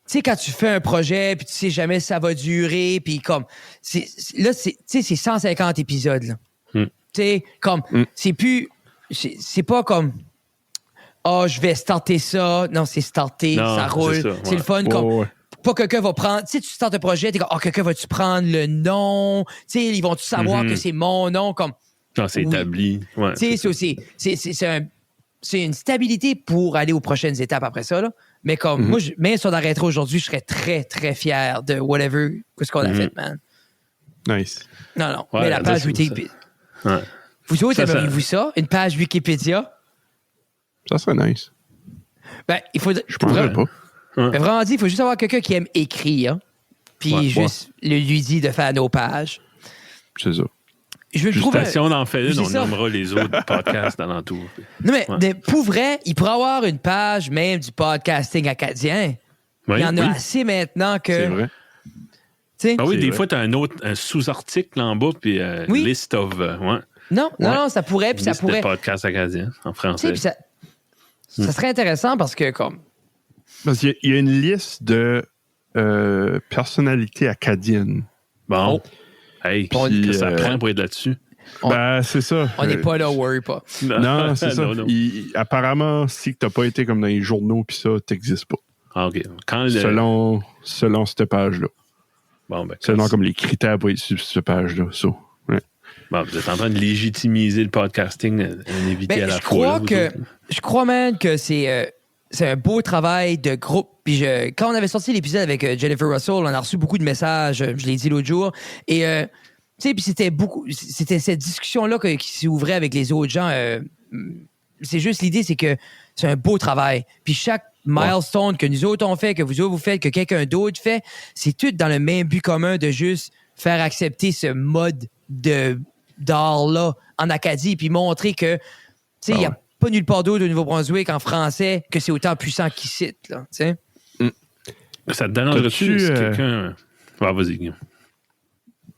sais, quand tu fais un projet, puis tu sais jamais si ça va durer, puis comme, tu sais, c'est 150 épisodes, là. Mm. Tu sais, comme, c'est plus, c'est pas comme, je vais starter ça. Non, c'est starter, Non, ça roule. c'est ça, C'est ouais. le fun, Ouais, comme, ouais. pas quelqu'un va prendre. Tu sais, tu startes un projet, t'es comme, quelqu'un va-tu prendre le nom? Tu sais, ils vont-tu savoir que c'est mon nom? Comme, Non, c'est Oui. établi. Ouais, tu sais, c'est une stabilité pour aller aux prochaines étapes après ça, là. Mais comme, moi, même si on arrêterait aujourd'hui, je serais très, très fier de whatever, ce qu'on a fait, man. Nice. Non. Ouais, mais la page c'est Wikipédia. Ouais. Vous autres, Ça, aimeriez-vous ça? Une page Wikipédia? Ça serait nice. Ben, il faudrait. Je penserais pas. Mais vraiment dit, il faut juste avoir quelqu'un qui aime écrire, puis Ouais, juste lui dit de faire nos pages. C'est ça. Je veux le trouver. Si on en fait une, C'est on ça. nommera les autres podcasts d'alentour. Non, mais Ouais. pour vrai, il pourrait avoir une page même du podcasting acadien. Oui, Il y en a oui. assez maintenant que. C'est vrai. Tu sais, Ah oui, C'est des vrai. fois, tu as un sous-article en bas, puis Oui. list of. Ouais. non, ça pourrait, puis ça Liste pourrait. de podcasts acadiens en Tu sais, français. puis ça serait intéressant parce que, comme. Parce qu'il y a une liste de personnalités acadiennes. Bon. Hey, Puis, ça prend pour être là-dessus. Ben, c'est ça. On n'est pas là, worry pas. Non, c'est ça. Non. Apparemment, si tu n'as pas été comme dans les journaux, puis ça, t'existes pas. Ah, OK. Quand le... Selon cette page-là. Bon, ben, Selon comme les critères pour être sur cette page-là. Ça. Ouais. bon, vous êtes en train de légitimiser le podcasting, un invité Ben, à la je fois. crois là, vous que. autres. Je crois même que c'est un beau travail de groupe. Puis quand on avait sorti l'épisode avec Jennifer Russell, on a reçu beaucoup de messages, je l'ai dit l'autre jour. Et tu sais, puis c'était cette discussion-là qui s'ouvrait avec les autres gens. C'est juste l'idée, c'est que c'est un beau travail. Puis chaque milestone que nous autres on fait, que vous autres vous faites, que quelqu'un d'autre fait, c'est tout dans le même but commun de juste faire accepter ce mode d'art-là en Acadie, puis montrer que, tu sais, il n'y a pas nulle part d'autre au Nouveau-Brunswick en français que c'est autant puissant qu'ici, là, tu sais. Ça te dérangerait-tu T'as-tu, si quelqu'un... Ouais, vas-y, Guillaume.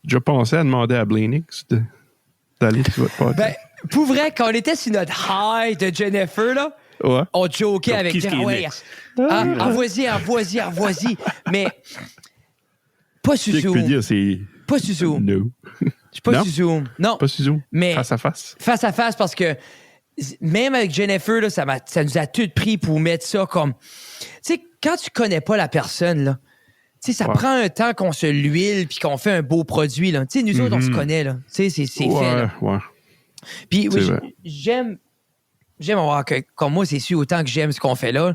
J'ai pensé à demander à Blanix d'aller sur votre podcast. Ben, pour vrai, quand on était sur notre high de Jennifer, là, Ouais. on jokait Donc, avec qui est ouais, next? envoie-y. Mais pas sur Ce que je peux Zoom. dire, c'est Pas sur Zoom. no. Je suis pas Non? sur Zoom. Non. Pas sur Zoom. Mais- Face à face. Face à face parce que même avec Jennifer, là, ça nous a tout pris pour mettre ça comme. Tu sais, quand tu connais pas la personne, là, tu sais, ça Ouais. prend un temps qu'on se l'huile puis qu'on fait un beau produit, là. Tu sais, nous autres, on se connaît, là. Tu sais, c'est fait, là. Ouais. Puis oui, C'est vrai. j'aime avoir que, comme moi, c'est sûr, autant que j'aime ce qu'on fait là,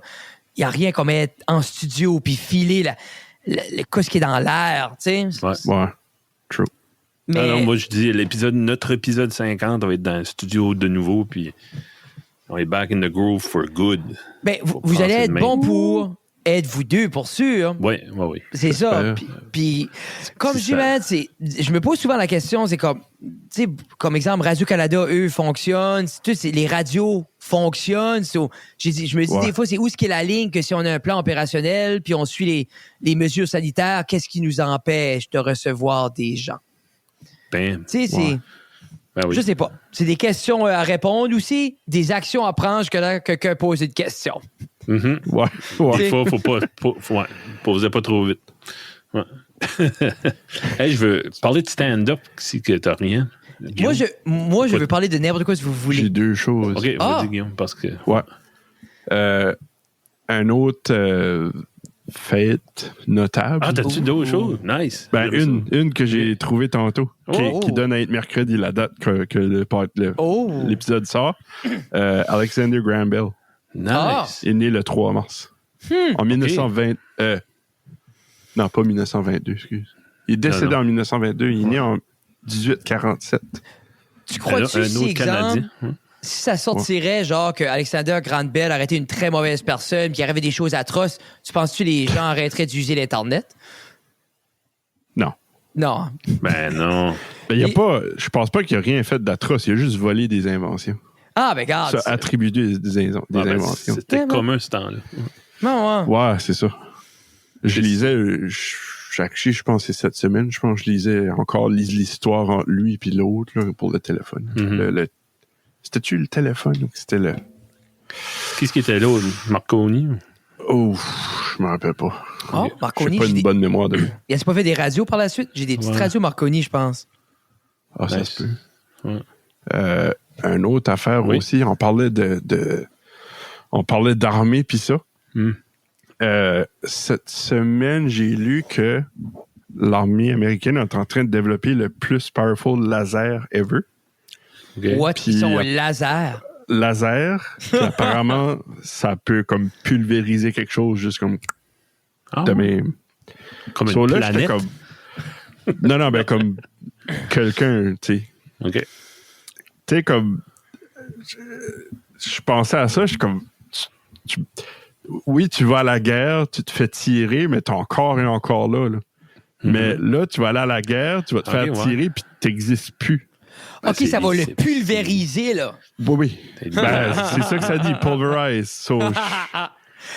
il n'y a rien comme être en studio puis filer le coup qui est dans l'air, tu sais. Ouais. Ouais. True. Mais Ah non, moi, je dis, notre épisode 50, on va être dans le studio de nouveau, puis on est back in the groove for good. ben, vous penser allez de être même. bon pour êtes-vous deux pour sûr. Oui. C'est ça. Ouais. Puis, comme je dis, ça. man, je me pose souvent la question, c'est comme, tu sais, comme exemple, Radio-Canada, eux, fonctionnent. Les radios fonctionnent. Je me dis des fois, c'est où est-ce qu'est la ligne que si on a un plan opérationnel, puis on suit les mesures sanitaires, qu'est-ce qui nous empêche de recevoir des gens? Bam. Tu sais, c'est... Ben oui. Je sais pas. C'est des questions à répondre aussi, des actions à prendre jusqu'à là que quelqu'un pose une question. Mhm. Ouais. Des fois, faut pas poser pas trop vite. Ouais. Hey, je veux parler de stand-up si que t'as rien. Moi, je veux parler de n'importe quoi si vous voulez. J'ai deux choses. OK, vas-y, Guillaume, parce que... Ouais. Un autre fête notable. Ah, t'as-tu d'autres choses? Nice. Ben, J'aime ça. une que j'ai trouvée tantôt, qui donne à être mercredi, la date que l'épisode sort. Alexander Graham Bell Nice. est né le 3 mars. En 1920... non, pas 1922, excuse. Il est décédé en 1922. Il est né en 1847. Tu crois-tu, Un si, autre exemple, Canadien. si ça sortirait, genre, que Alexander Graham Bell aurait été une très mauvaise personne, qu'il arrivait des choses atroces, tu penses-tu les gens arrêteraient d'utiliser l'Internet? Non. Non. Ben non. Ben, je pense pas qu'il a rien fait d'atroce. Il a juste volé des inventions. Ah, ben, regarde. Ça, attribué des Ah, ben, inventions. c'était commun ce temps-là. Non, ouais. Ouais, c'est ça. Je lisais, je pense que c'est cette semaine, je pense que je lisais encore l'histoire entre lui et l'autre là, pour le téléphone. Mm-hmm. C'était-tu le téléphone ou c'était le... Qu'est-ce qui était là? Marconi? Oh, je me rappelle pas. Oh, J'ai Marconi, pas une bonne mémoire de lui. il a pas fait des radios par la suite? J'ai des petites radios Marconi, je pense. Ah, ça Nice. se peut. Ouais. Une autre affaire Oui. aussi, on parlait on parlait d'armée pis ça. Mm. Cette semaine, j'ai lu que l'armée américaine est en train de développer le plus powerful laser ever. OK. What? Puis, Ils sont laser. Laser, puis apparemment, ça peut comme pulvériser quelque chose juste comme Ah, de même. comme une So, là, j'étais planète? comme... Non, ben comme quelqu'un, tu sais. OK. Tu sais, comme... Je pensais à ça, je suis comme... Oui, tu vas à la guerre, tu te fais tirer, mais ton corps est encore là. Mais là, tu vas aller à la guerre, tu vas te faire tirer, puis tu n'existes plus. OK, c'est- ça va le c'est- pulvériser, là. Oui. Ben, c'est ça que ça dit, pulverize. So,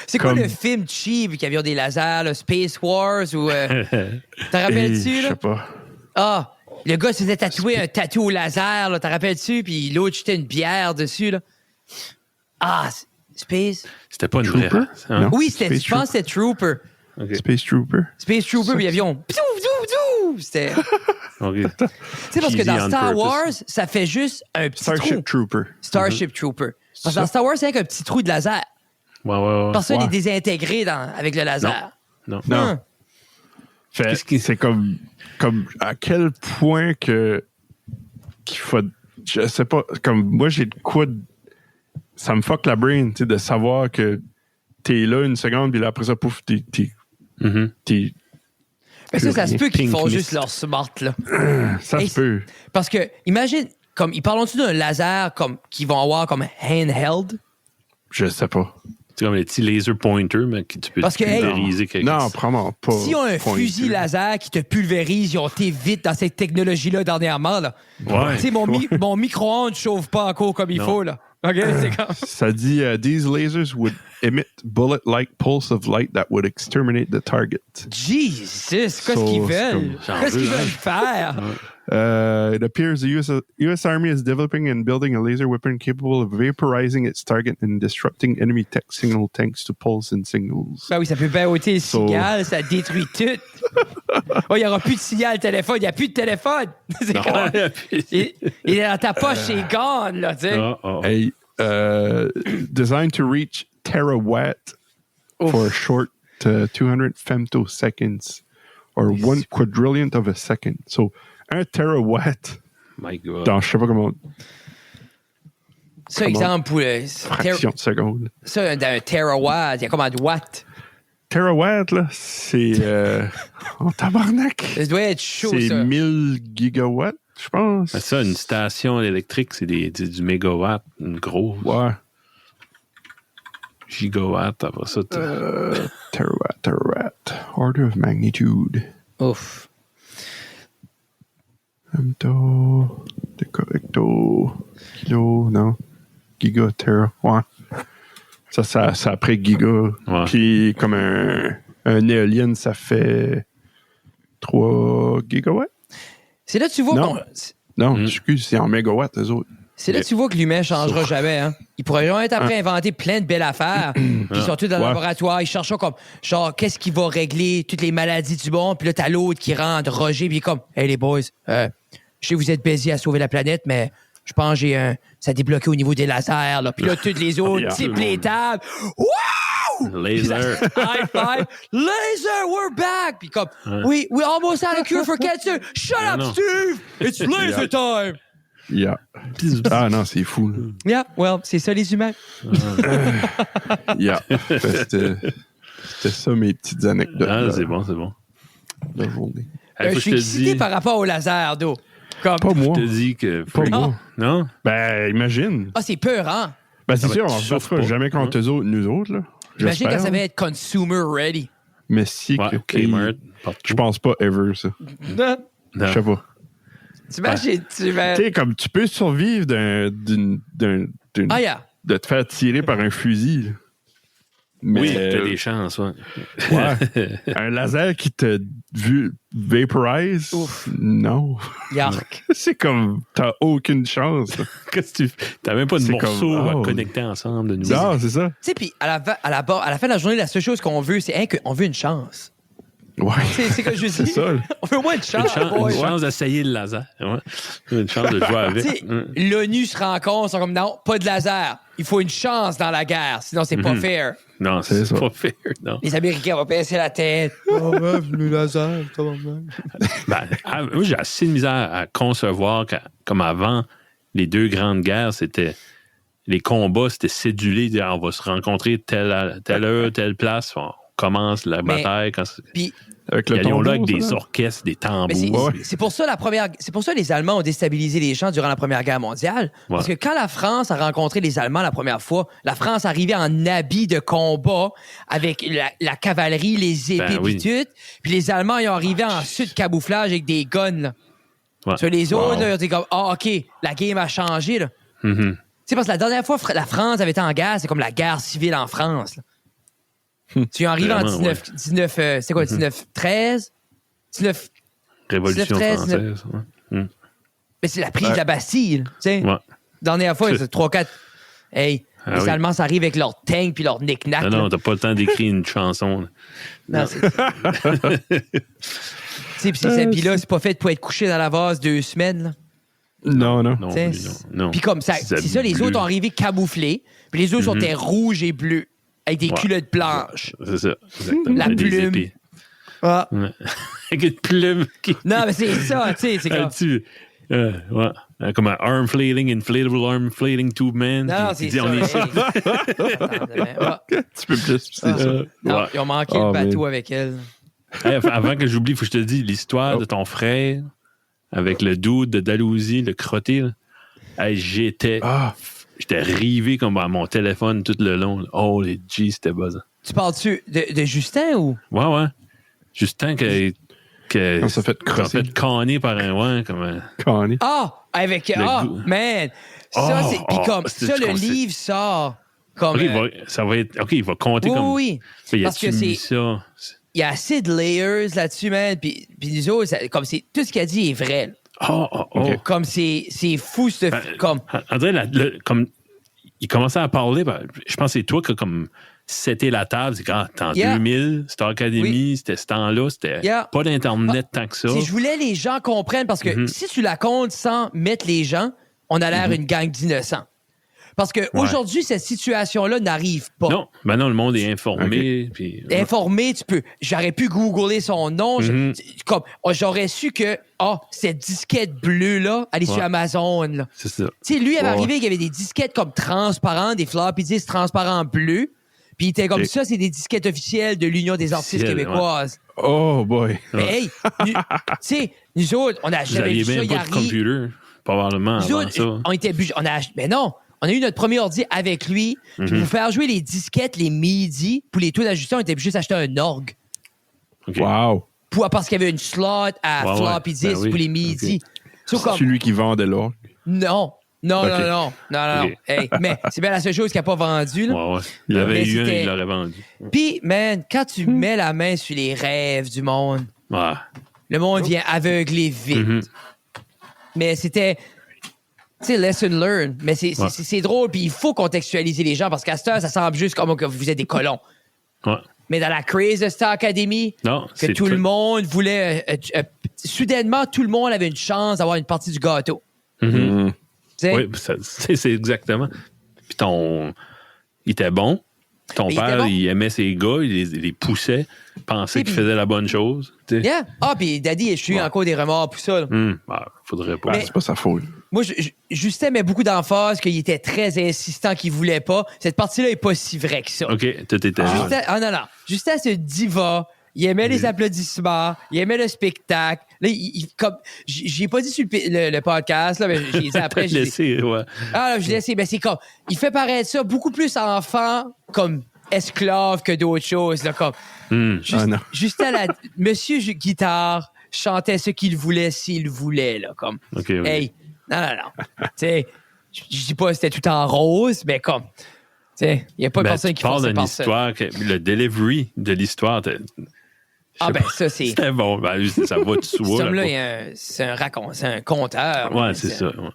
C'est quoi Comme- le film cheap qui avait des lasers, là, Space Wars ou... T'en rappelles-tu, je là? sais pas. Ah, le gars se faisait tatouer un tatou au laser, là, t'en rappelles-tu? Puis l'autre jetait une bière dessus, là. Ah, Space... C'était pas une Trooper? vraie race, hein? Non. Oui, Space je pense que c'était Trooper. OK. Space Trooper. Space Trooper, puis l'avion... C'était... OK. Tu sais, parce que Cheesy dans on Star purpose. Wars, ça fait juste un petit trou. Starship Trooper. Starship Trooper. Parce que dans Star Wars, c'est avec un petit trou de laser. Ouais. Parce que ça, il Ouais. est désintégré avec le laser. Non. Non. Hum. Fait, c'est comme à quel point qu'il faut... Je sais pas, comme moi, j'ai de quoi... Ça me fuck la brain, tu sais, de savoir que t'es là une seconde, puis là, après ça, pouf, t'es Mais ça se peut qu'ils Pink font mist. juste leur smart, là. ça Et se peut. Parce que, imagine, comme, ils parlent-tu d'un laser comme qu'ils vont avoir comme handheld? Je sais pas. C'est comme les petits laser pointers, mais que tu peux Parce que, hey, pulvériser quelque Non, chose. probablement pas. S'ils ont un pointu. fusil laser qui te pulvérise, ils ont été vite dans cette technologie-là dernièrement, là. Ouais. Tu sais, mon micro-ondes ne chauffe pas encore comme il Non. faut, là. OK? C'est comme... Ça dit these lasers would emit bullet-like pulse of light that would exterminate the target. Jesus! Qu'est-ce So, qu'ils c'est veulent? comme- Qu'est-ce qu'ils J'en veux, veulent faire? It appears the U.S. Army is developing and building a laser weapon capable of vaporizing its target and disrupting enemy tech signal thanks to pulse and signals. Ben oui, ça peut bien ôter le So- signal, ça détruit tout. Oh, il n'y aura plus de signal téléphone, il n'y a plus de téléphone. C'est comme... il est dans ta poche, c'est gone, là, tu sais. Hey, designed to reach terawatt for a short 200 femtoseconds or 1 quadrillionth of a second. So, 1 terawatt My God. dans je sais pas comment, Ça, exemple, pour fraction de seconde. ça, dans un terawatt, il y a combien de watts? Terawatt, là, c'est en tabarnak. Ça doit être chaud, C'est ça. 1000 gigawatts, je pense. Mais ça, une station électrique, c'est du mégawatt, une grosse. Ouais. gigawatts, après ça. Terawatt. Order of magnitude. Ouf. Femto. Decorrecto. Kilo, non. Giga, tera. Ouais. Ça après giga. Ouais. Puis comme un éolien, ça fait 3 gigawatts? C'est là que tu vois Non. Non, excuse, c'est en mégawatts, eux autres. C'est là que tu vois que l'humain ne changera jamais. Hein. Il pourrait jamais être après inventer plein de belles affaires. Puis ils sont tous dans le laboratoire. Ils cherchent comme, genre, qu'est-ce qui va régler toutes les maladies du monde. Puis là, t'as l'autre qui rentre, Roger, puis il est comme, hey les boys, je sais que vous êtes busy à sauver la planète, mais je pense que ça a débloqué au niveau des lasers. Là. Puis là, toutes les autres typent les tables. Wow! Laser. High five. Laser, we're back! Puis comme, we almost had a cure for cancer. Shut up, non. Steve! It's laser time! Yeah. Ah non, c'est fou. Là. Yeah, well, c'est ça les humains. Yeah. C'était ça mes petites anecdotes Ah, là, c'est bon, c'est bon. de la journée. Hey, faut Je suis que excité par rapport au laser, d'eau. Comme, Pas moi. Je te dis que... Pas Non. moi. Non? Ben, imagine. ah, c'est peur, hein? Ben, c'est Ça va sûr, être on se chauffe fera pas. jamais contre eux autres, nous autres. Là. J'imagine J'espère. que ça va être consumer ready. Mais si Ouais, que Kmart, partout. je pense pas ever, ça. Non. Je sais pas. T'imagines, tu vas... Tu sais, comme tu peux survivre Ah, yeah. de te faire tirer par un fusil. là. Mais Oui, t'as des chances, ouais. ouais, un laser qui te vaporise, Ouf. non. Yark. C'est comme, t'as aucune chance. là. Qu'est-ce que tu fais? T'as même pas de C'est morceaux comme, à oh. connecter ensemble de nouveau. Non, c'est ça. Tu sais, puis à la fin de la journée, la seule chose qu'on veut, c'est qu'on veut une chance. Ouais. C'est que je C'est dis. ça. là. On veut au moins une chance. Une boy. chance d'essayer le laser. Ouais. Une chance de jouer Tu avec. sais, l'ONU se rencontre, ils sont comme non, pas de laser. Il faut une chance dans la guerre, sinon c'est pas fair. Non, C'est c'est ça. pas fair, non. Les Américains vont baisser la tête. Oh, ouais, le laser, ça va même. Moi, j'ai assez de misère à concevoir que, comme avant, les deux grandes guerres, c'était... Les combats, c'était cédulé. Dire, on va se rencontrer telle heure, telle place. On commence la bataille. Quand Puis, Avec ils le allons là tombeau, avec des ça, là. orchestres, des tambours. mais c'est pour ça c'est pour ça que les Allemands ont déstabilisé les champs durant la Première Guerre mondiale. Parce que quand la France a rencontré les Allemands la première fois, la France arrivait en habit de combat avec la cavalerie, les épées, Ben oui. puis tout. Puis les Allemands, ils ont arrivé en suite camouflage avec des guns. Là. Ouais. Sur les autres, là, ils ont dit comme, ah, OK, la game a changé. Là. Mhm. Tu sais, parce que la dernière fois, la France avait été en guerre, c'est comme la guerre civile en France. Là. Tu es arrivé en Vraiment, 1913? 19... Révolution 1913, française. Ouais. Mais c'est la prise de la Bastille. Tu sais. Ouais. Dernière fois, c'est 3-4. Hey, Ah les oui. Allemands, ça arrive avec leur tank puis leur knick-knack. Ah là. non, t'as pas le temps d'écrire une chanson. là. Non, c'est ça. Tu sais, puis là, c'est pas fait pour être couché dans la vase 2 semaines. Là. Non, non. Non, T'sais, non. Puis comme ça, c'est ça, les bleu. autres ont arrivé camouflés, puis les autres étaient rouges et bleus, avec des Ouais. culottes blanches. C'est ça, exactement. La Des plume. épées. Ah. Ouais. Avec une plume qui... Non, mais c'est ça, tu sais, c'est comme... Ouais. Comme un arm flailing, inflatable arm flailing tube man. Non, qui c'est dit, ça. on est ici. Tu peux plus spécifier. Non, Ouais. ils ont manqué Oh, le bateau man. avec elle. Hey, avant que j'oublie, il faut que je te dise l'histoire Oh. de ton frère avec le dude de Dalhousie, le crotté. Là. Hey, j'étais rivé comme à mon téléphone tout le long. Là. Oh, les G, c'était buzzant. Tu parles-tu de Justin ou... Ouais. Justin que On s'est fait crosser. canner par un comme un... Connie. Ah! Avec... goût. Man! Ça, Oh, c'est... Puis comme... c'est Ça, du le concept. livre sort comme... OK, il va compter oui, comme... oui. Il Parce que a-tu mis c'est- ça? Il y a assez de layers là-dessus, man. Puis nous autres, comme c'est... Tout ce qu'il a dit est vrai. là. Oh. Comme c'est fou, ce... comme... On dirait, comme il commençait à parler, je pense que c'est toi qui a comme c'était la table. C'est quand en Yeah. 2000, Star Academy, Oui. c'était ce temps-là, c'était Yeah. pas d'Internet tant que ça. Si je voulais les gens comprennent, parce que si tu la comptes sans mettre les gens, on a l'air une gang d'innocents. Parce que aujourd'hui, cette situation-là n'arrive pas. Non, maintenant le monde est informé. Puis, Informé, j'aurais pu googler son nom. Comme, j'aurais su que, cette disquette bleue-là, elle est sur Amazon. Là. c'est ça. Tu sais, lui, il avait arrivé, il y avait des disquettes comme transparentes, des floppy disks transparents bleus. Puis il était comme ça, c'est des disquettes officielles de l'Union des artistes Officielles, québécoises. Oh boy. Mais hey, tu sais, nous autres, on n'a Vous jamais n'aviez vu ça. même Il pas de arrive. computer, probablement Nous avant autres, ça. on était mais non, On a eu notre premier ordi avec lui. Puis pour faire jouer les disquettes, les MIDI, pour les taux d'ajustement, on était juste acheter un orgue. OK. Wow. Parce qu'il y avait une slot à floppy disk Ben oui. pour les MIDI. So, C'est comme, celui qui vendait l'orgue. non. Non. Ok. Hey, mais c'est bien la seule chose qu'il n'a pas vendue. là. Ouais. Il y avait Mais eu un, c'était- il l'aurait vendu. Puis, man, quand tu mets la main sur les rêves du monde, Ouais. le monde vient aveugler vite. Mhm. Mais c'était, tu sais, lesson learned. Mais c'est drôle, puis il faut contextualiser les gens parce qu'à cette heure, ça semble juste comme que vous êtes des colons. Ouais. Mais dans la craze de Star Academy, Non, que c'est tout le monde voulait. Soudainement, tout le monde avait une chance d'avoir une partie du gâteau. Mm. Tu sais? Oui, c'est exactement. Puis il était bon. Ton Mais il était père, bon. il aimait ses gars, il les poussait, pensait qu'il faisait la bonne chose. Tu sais. Yeah. Ah, puis Daddy, je suis encore des remords pour ça. là. Faudrait pas. Ben, c'est pas sa faute. Moi, Justin met beaucoup d'emphase qu'il était très insistant qu'il voulait pas. Cette partie-là est pas si vraie que ça. OK, tout était juste. Justin, non. Justin, c'est une diva. Il aimait les applaudissements. Il aimait le spectacle. Là, comme, j'ai pas dit sur le podcast, là, mais j'ai dit après. j'ai dit- Laissé, ouais. Ah, là, je l'ai essayé. Ben, c'est comme. Il fait paraître ça beaucoup plus enfant comme esclave que d'autres choses. Là, comme. Non. Justin, Monsieur Guitare chantait ce qu'il voulait s'il voulait. Là, comme. OK, oui. Hey, non. Tu sais, je dis pas que c'était tout en rose, mais comme. Tu sais, il n'y a pas Ben, personne tu qui parles forçait d'une personne. histoire, le delivery de l'histoire, Ah, ben, ça, c'est. c'était bon. Ben, ça va de Cet soi. là, homme-là, c'est un conteur. Ouais, c'est ça. Ouais.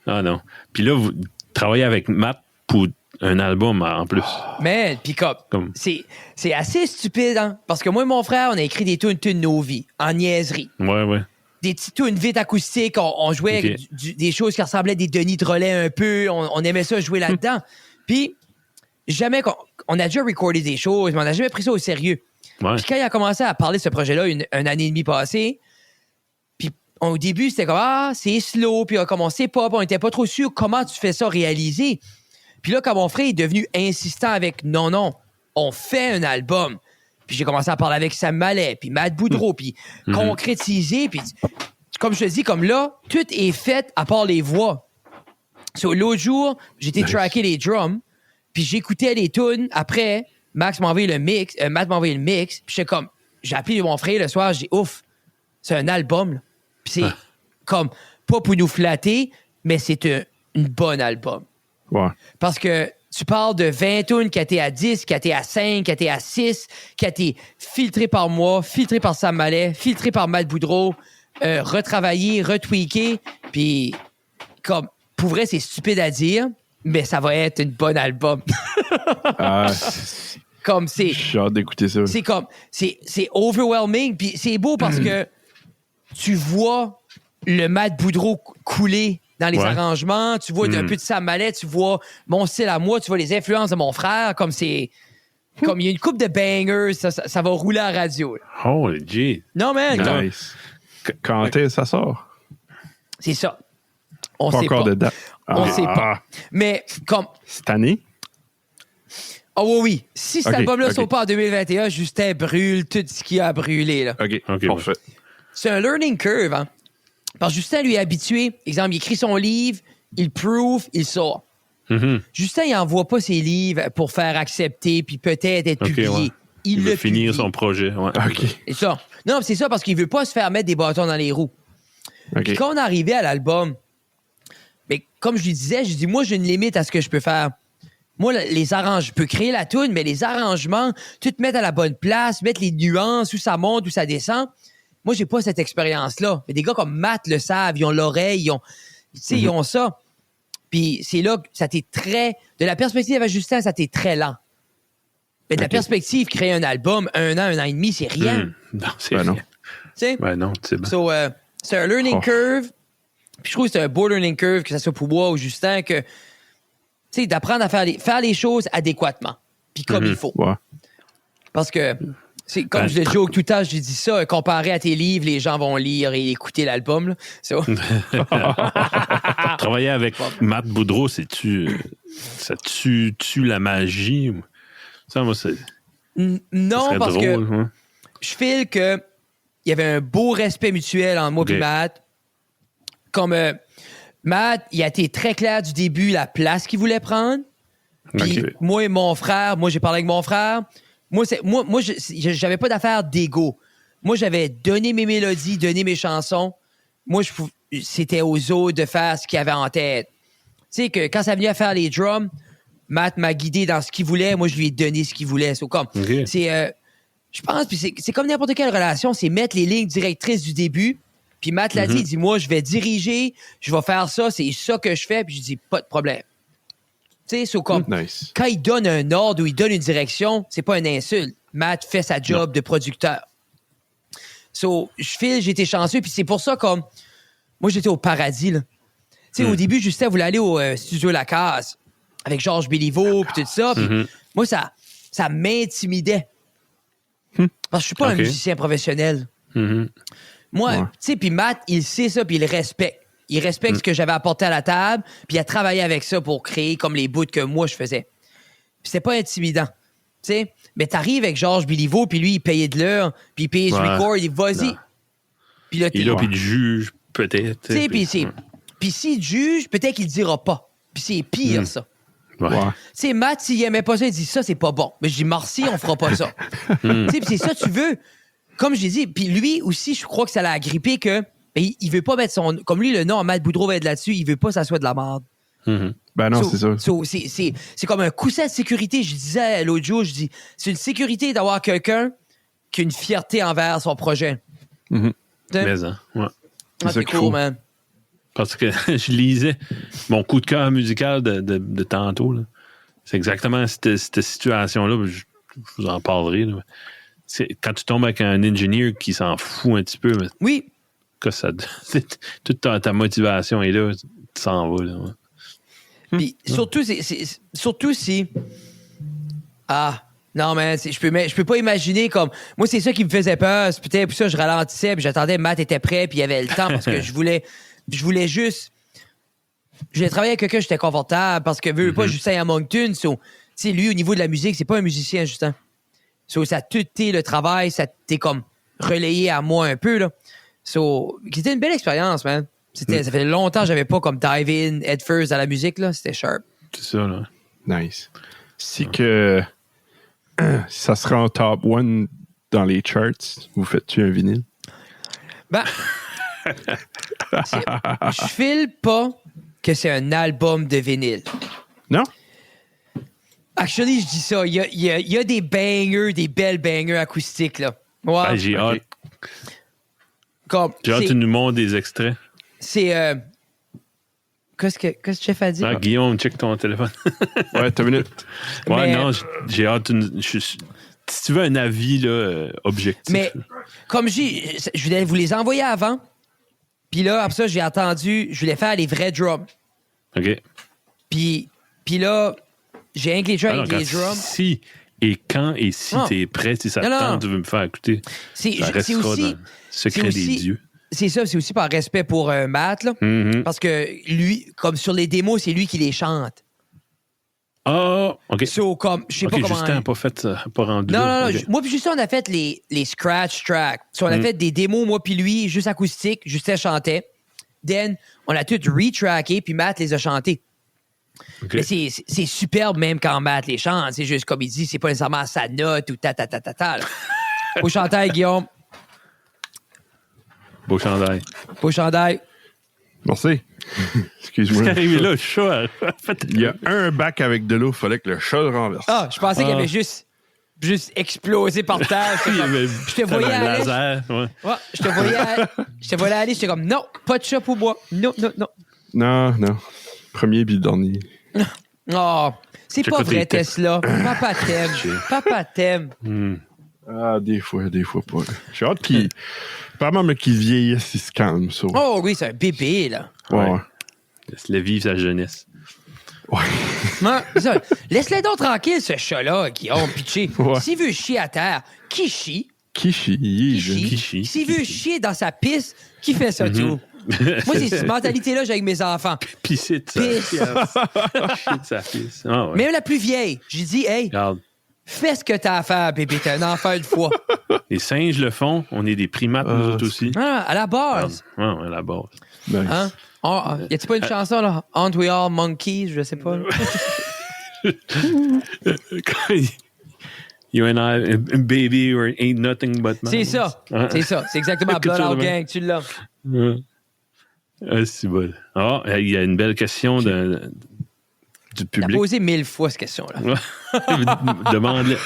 Ah non. Puis là, vous travaillez avec Matt pour un album en plus. Mais, puis Comme- c'est assez stupide, hein? Parce que moi et mon frère, on a écrit des tunes de nos vies, en niaiserie. Ouais. Des petites tunes vite acoustiques, on jouait Ok. avec des choses qui ressemblaient à des Denis de relais un peu, on aimait ça jouer là-dedans. Puis, jamais on a déjà recordé des choses, mais on n'a jamais pris ça au sérieux. Ouais. Puis quand il a commencé à parler de ce projet-là, une année et demie passée, puis au début, c'était comme, c'est slow, puis comme on sait pas, puis on était pas trop sûr comment tu fais ça réaliser. Puis là, quand mon frère est devenu insistant avec, non, on fait un album. Puis j'ai commencé à parler avec Sam Mallet, puis Matt Boudreau, puis concrétiser, puis comme je te dis, comme là, tout est fait à part les voix. So, l'autre jour, j'étais tracker les drums, puis j'écoutais les tunes. Après, Matt m'a envoyé le mix, puis j'étais comme, j'ai appelé mon frère le soir, j'ai dit, ouf, c'est un album, là. Puis c'est comme, pas pour nous flatter, mais c'est une bonne album. Ouais. Parce que tu parles de 20 tunes qui a été à 10, qui a été à 5, qui a été à 6, qui a été filtré par moi, filtré par Sam Mallet, filtré par Matt Boudreau, retravaillé, retweaké, puis comme, pour vrai, c'est stupide à dire, mais ça va être une bonne album. Comme c'est... J'ai hâte d'écouter ça. C'est comme... C'est overwhelming, puis c'est beau parce que tu vois le Matt Boudreau couler dans les arrangements, tu vois un peu de Sam Mallet, tu vois mon style à moi, tu vois les influences de mon frère, comme c'est... Comme il y a une couple de bangers, ça va rouler à la radio. Là. Holy G. Non, man, comme- Nice. Quand est-ce que ça sort? c'est ça. On Pas sait encore pas. de date. On sait pas. Mais comme... Cette année? Oh oui. Si cet Ok, album-là ok. sort pas en 2021, Justin brûle tout ce qu'il a à brûler. Là. OK, Ok, parfait. C'est un learning curve. Hein? Parce que Justin, lui, est habitué. Exemple, il écrit son livre, il prouve, il sort. Justin, il n'envoie pas ses livres pour faire accepter puis peut-être être Ok, publié. ouais. Il veut le finir publie. son projet. Ouais. OK. C'est ça. Non, c'est ça parce qu'il veut pas se faire mettre des bâtons dans les roues. Puis OK. quand on est arrivé à l'album, mais comme je lui disais, je dis moi, j'ai une limite à ce que je peux faire. Moi, les arrangements, je peux créer la tune, mais les arrangements, tout mettre à la bonne place, mettre les nuances, où ça monte, où ça descend. Moi, j'ai pas cette expérience-là. Mais des gars comme Matt le savent, ils ont l'oreille, ils ont ça. Puis c'est là que ça t'est très... De la perspective avec Justin, ça t'est très lent. Mais de la Ok. perspective, créer un album, un an et demi, c'est rien. Non, c'est Ben non. rien. Tu sais? Ben non, c'est bon. So, c'est un learning Oh. curve. Puis je trouve que c'est un beau learning curve, que ça soit pour moi ou Justin, que, tu sais, d'apprendre à faire les choses adéquatement. Puis comme il faut. Ouais. Parce que, c'est comme je le joke tout le temps, je dis ça, comparé à tes livres, les gens vont lire et écouter l'album. Là. So, Travailler avec Matt Boudreau, ça tue la magie? Ça, moi, ça non, serait parce drôle. que Hein? je file que il y avait un beau respect mutuel entre moi et Ok. Matt. Comme Matt, il a été très clair du début la place qu'il voulait prendre. Puis Ok. moi et mon frère, moi j'ai parlé avec mon frère. Moi, j'avais pas d'affaire d'ego. Moi, j'avais donné mes mélodies, donné mes chansons. Moi, c'était aux autres de faire ce qu'ils avaient en tête. Tu sais que quand ça venait à faire les drums, Matt m'a guidé dans ce qu'il voulait. Moi, je lui ai donné ce qu'il voulait. C'est comme, Ok. je pense, puis c'est comme n'importe quelle relation, c'est mettre les lignes directrices du début. Puis Matt l'a dit, il dit, moi, je vais diriger, je vais faire ça, c'est ça que je fais. Puis je dis, pas de problème. Tu sais, c'est comme, Nice. quand il donne un ordre ou il donne une direction, c'est pas une insulte. Matt fait sa job de producteur. J'ai été chanceux, puis c'est pour ça, comme, moi, j'étais au paradis, là. Tu sais, au début, Justin voulait aller au studio La Case avec Georges Béliveau, puis tout ça. Puis moi, ça m'intimidait. Parce que je suis pas un Ok. musicien professionnel. Mhm. Moi, Ouais. tu sais, puis Matt, il sait ça, puis il le respecte. Il respecte ce que j'avais apporté à la table, puis il a travaillé avec ça pour créer comme les bouts que moi, je faisais. Puis c'était pas intimidant, tu sais. Mais t'arrives avec Georges Béliveau, puis lui, il payait de l'heure, puis il payait ce Ouais. record, il dit, vas-y. Non. Puis là, Et là, puis le juge, peut-être. tu sais, puis s'il juge, peut-être qu'il le dira pas. Puis c'est pire, ça. Ouais. Ouais. Tu sais, Matt, s'il aimait pas ça, il dit ça, c'est pas bon. Mais je dis merci, on fera pas ça. Tu sais, puis c'est ça, tu veux. Comme je l'ai dit, puis lui aussi, je crois que ça l'a agrippé que il veut pas mettre son. Comme lui, le nom, Matt Boudreau va être là-dessus, il veut pas que ça soit de la merde. Mhm. Ben non, c'est ça. C'est comme un coussin de sécurité. Je disais l'autre jour, je dis, c'est une sécurité d'avoir quelqu'un qui a une fierté envers son projet. Mhm. Tu sais? Mais, hein, ouais. C'est ça C'est qu'il cool, faut. man. Parce que je lisais mon coup de cœur musical de tantôt. Là. C'est exactement cette situation-là. Je vous en parlerai. Là. C'est quand tu tombes avec un ingénieur qui s'en fout un petit peu, mais Oui. que ça, toute ta motivation est là, tu s'en vas. Là, ouais. Puis surtout si. Ah, non, mais je peux pas imaginer comme. Moi, c'est ça qui me faisait peur. C'est peut-être pour ça que je ralentissais, puis j'attendais, Matt était prêt, puis il y avait le temps parce que je voulais juste. Je voulais travailler avec quelqu'un, j'étais confortable parce que veux pas Justin à Moncton. Tu sais, lui, au niveau de la musique, c'est pas un musicien, Justin. Ça a tout été le travail, ça t'est comme relayé à moi un peu, là. C'était une belle expérience, man. Ça fait longtemps que j'avais pas comme dive in, head first dans la musique, là. C'était sharp. C'est ça, là. Nice. Si que ça sera en top 1 dans les charts, vous faites-tu un vinyle? Ben, je file pas que c'est un album de vinyle. Non? Actually, je dis ça. Il y a des bangers, des belles bangers acoustiques, là. Ouais. Ah, j'ai hâte. Comme, J'ai hâte que tu nous montres des extraits. c'est... Qu'est-ce que Jeff a dit? Ah, Guillaume, check ton téléphone. Ouais, t'as une minute. Ouais, Mais- non, j'ai hâte. Si tu veux un avis là, objectif. Mais là. comme je voulais vous les envoyer avant. Puis là, après ça, j'ai attendu. Je voulais faire les vrais drums. OK. Puis là, j'ai engagé Alors, avec les drums. si et quand et si Non. t'es prêt, si ça te Non, non. tente, tu veux me faire écouter, C'est ça restera aussi... dans le secret c'est des aussi- dieux. C'est ça, c'est aussi par respect pour Matt, là. Mhm. Parce que lui, comme sur les démos, c'est lui qui les chante. Ah, OK. Comme, je sais OK, pas comment... Justin n'a pas fait ça, pas rendu Non, là. non, non. OK. Moi puis Justin, on a fait les scratch tracks. On a fait des démos, moi puis lui, juste acoustique. Justin chantait. Then, on a tout retracké, puis Matt les a chantés. OK. Mais c'est superbe même quand Matt les chante. C'est juste comme il dit, c'est pas nécessairement sa note ou ta. Là. Au chandail, Guillaume. Beau chandail. Au chandail. Merci. Excuse-moi. C'est arrivé là, le chat. a fait- Il y a un bac avec de l'eau, il fallait que le chat le renverse. Ah, je pensais qu'il avait juste explosé par terre. J'étais Il y comme- avait- Je te voyais un aller. laser. Ouais. Ouais, je te voyais aller. J'étais comme, non, pas de chat pour moi. Non. Non, non. Premier puis le dernier. Oh, c'est pas J'écoute vrai, les textes. Tesla. Papa t'aime. Papa t'aime. Hmm. Ah, des fois pas. J'ai hâte qu'il... Apparemment, mais qu'il vieillisse, il se calme, ça. Oh oui, c'est un bébé, là. Ouais. Laisse-le vivre sa jeunesse. Ouais. Non, c'est ça. Laisse-le donc tranquille, ce chat-là, Guillaume, pitché. Ouais. S'il veut chier à terre, qui chie? Qui chie? Il est Qui jeune. chie? Qui chie? S'il Qui veut chie? chier dans sa pisse, qui fait ça tout? Moi, c'est cette mentalité-là, j'ai avec mes enfants. Pisser de sa Pisse. fille. Chier de sa fille. Ah ouais. Même la plus vieille, j'ai dit, hey, Regarde. Fais ce que t'as à faire, bébé. T'es un enfant une fois. Les singes le font. On est des primates, nous autres aussi. Ah, à la base. Ouais, à la base. Nice. Hein? Y a-t-il pas une chanson, là? Aren't we all monkeys? Je sais pas. You and I, baby, or ain't nothing but C'est ça. Hein? C'est ça. C'est exactement Quelque chose Blood Out de même. Gang. Tu l'as. Ah, c'est bon. Ah, il y a une belle question du T'as public. posé 1000 fois cette question-là. Demande-le.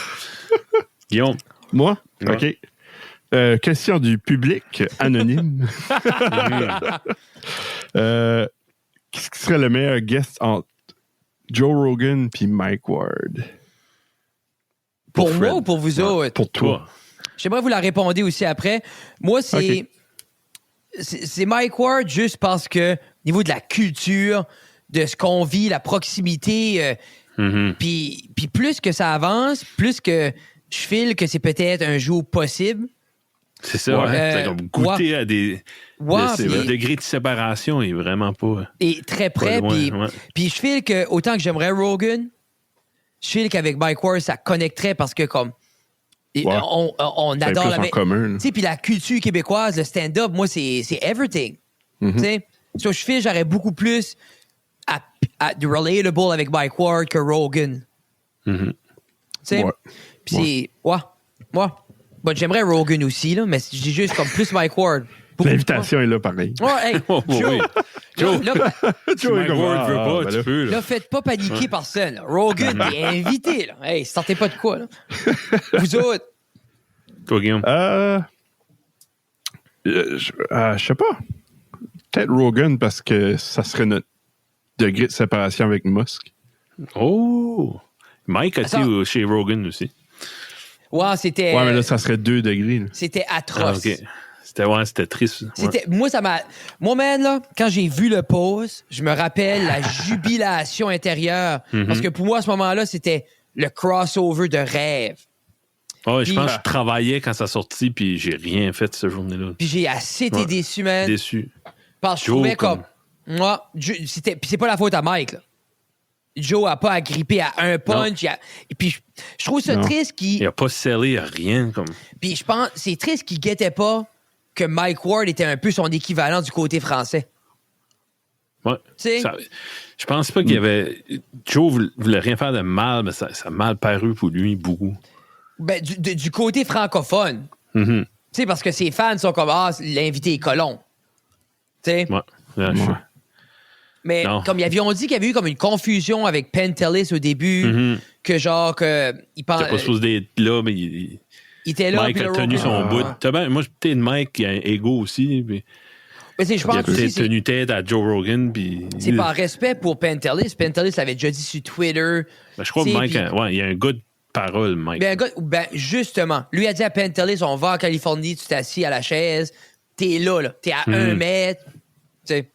Guillaume. Moi? Ouais. OK. Question du public anonyme. Qu'est-ce qui serait le meilleur guest entre Joe Rogan puis Mike Ward? Pour Fred. moi ou pour vous autres? Pour toi. J'aimerais vous la répondre aussi après. Moi, c'est... OK. C'est Mike Ward juste parce que, au niveau de la culture, de ce qu'on vit, la proximité, puis plus que ça avance, plus que je file que c'est peut-être un jour possible. C'est ça, Ouais. hein? C'est comme goûter à des... Ouais, le puis- degré de séparation est vraiment pas... Et très près. Pas loin, Puis ouais. puis je file que, autant que j'aimerais Rogan, je file qu'avec Mike Ward, ça connecterait parce que comme Ouais. on Ça a adore plus en commun. là. Tu sais, puis la culture québécoise, le stand-up, moi, c'est everything. Mhm. Tu sais, sur je file, j'aurais beaucoup plus à du relatable avec Mike Ward que Rogan. Mhm. Tu sais, Ouais. puis c'est... Ouais. Bon, j'aimerais Rogan aussi, là, mais je dis juste comme plus Mike Ward. Beaucoup- L'invitation est là, pareil. Ouais, hey, Oh, Joe, oui. là, Si Mike Ward veut pas, ben tu là. peux. là, faites pas paniquer personne. là. Rogan, t'es invité, là. Hey, sortez pas de quoi, là. Vous autres, Toi, Guillaume. Je sais pas. Peut-être Rogan parce que ça serait notre degré de séparation avec Musk. Oh! Mike a-t-il Attends. chez Rogan aussi? ouais, c'était... Ouais, mais là, ça serait 2 degrés. là. C'était Ah, atroce. OK. C'était triste. Ouais. Moi, ça m'a. Moi, man, là, quand j'ai vu le pause, je me rappelle la jubilation intérieure. Parce que pour moi, à ce moment-là, c'était le crossover de rêve. Ouais, je Puis- pense que je travaillais quand ça sortit, puis j'ai rien fait cette journée-là. Puis j'ai assez été Ouais. déçu, man. Déçu. Parce que je Joe, trouvais comme- moi, puis c'est pas la faute à Mike, là. Joe a pas agrippé à un punch. Et puis je trouve ça Non. triste Il a pas scellé à rien. Comme... Puis je pense, c'est triste qu'il guettait pas que Mike Ward était un peu son équivalent du côté français. Ouais. Tu sais? Je pense pas qu'il y avait... Joe voulait rien faire de mal, mais ça a mal paru pour lui beaucoup. Ben, du côté francophone. Mhm. Tu sais, parce que ses fans sont comme, l'invité est colon. Tu sais? Ouais. Ouais. Mais Non. comme ils avaient dit qu'il y avait eu comme une confusion avec Pentelis au début, que genre, que il pense, T'es pas supposé être là, mais il était là. Mike puis a le tenu Rogan- son bout. T'as bien- moi, peut-être Mike qui a un ego aussi. Puis Mais c'est- je il a pense aussi, peut-être tenu tête à Joe Rogan. Puis... c'est par respect pour Pentelis. Pentelis l'avait déjà dit sur Twitter. Ben, je crois que Tu sais, Mike, puis- il a un gars de parole, Mike. Ben, justement, lui a dit à Pentelis, on va en Californie, tu t'assis à la chaise, t'es là. T'es à 1 mètre. Tu sais,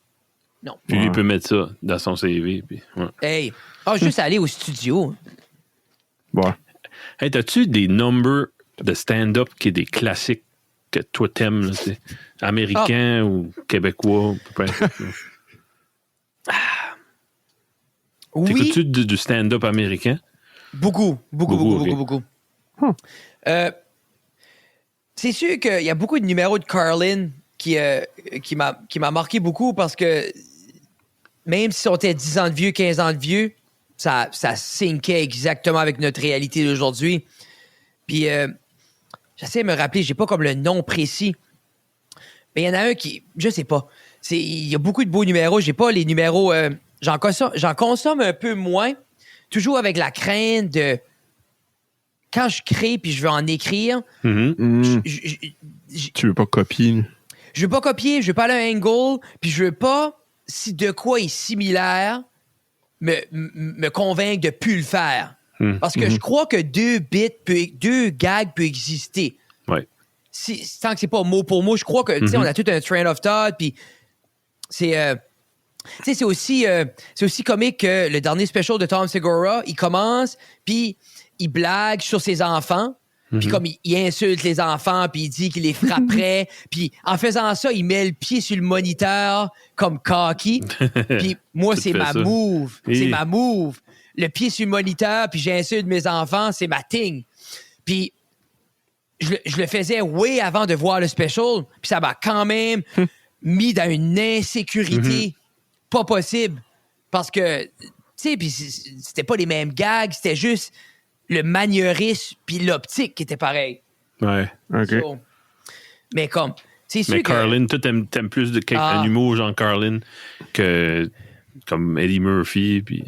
non. Puis lui, il peut mettre ça dans son CV. Puis, ouais. Hey, juste aller au studio. Ouais. Hey, t'as-tu des numbers de stand-up qui est des classiques que toi t'aimes, là, tu sais, américains ou québécois, peu importe. Oui, T'écoutes-tu du stand-up américain? beaucoup. ok. C'est sûr qu'il y a beaucoup de numéros de Carlin qui m'a marqué beaucoup parce que même si on était 10 ans de vieux, 15 ans de vieux, ça syncait exactement avec notre réalité d'aujourd'hui. Puis, j'essaie de me rappeler, j'ai pas comme le nom précis, mais il y en a un qui, je sais pas, il y a beaucoup de beaux numéros, j'ai pas les numéros, j'en consomme un peu moins, toujours avec la crainte de, quand je crée puis je veux en écrire, Tu veux pas copier? je veux pas copier, je veux pas aller à un angle, puis je veux pas, si de quoi est similaire, me convaincre de plus le faire. Parce que je crois que deux gags peuvent exister. Ouais. Tant que c'est pas mot pour mot, je crois que, tu sais, on a tout un train of thought, puis c'est... tu sais, c'est aussi comique que le dernier special de Tom Segura, il commence, puis il blague sur ses enfants, puis comme il insulte les enfants, puis il dit qu'il les frapperait, puis en faisant ça, il met le pied sur le moniteur comme cocky. Puis moi, Tu c'est fais ma ça. move. Et- C'est ma move. le pied sur le moniteur, puis j'insulte mes enfants, c'est ma thing. Puis je le faisais way avant de voir le special, puis ça m'a quand même mis dans une insécurité pas possible. Parce que, tu sais, puis c'était pas les mêmes gags, c'était juste le maniérisme puis l'optique qui était pareil. Ouais. OK. So, mais comme, c'est sûr Mais que... Carlin, toi, t'aimes plus un humour genre Carlin que comme Eddie Murphy. Puis...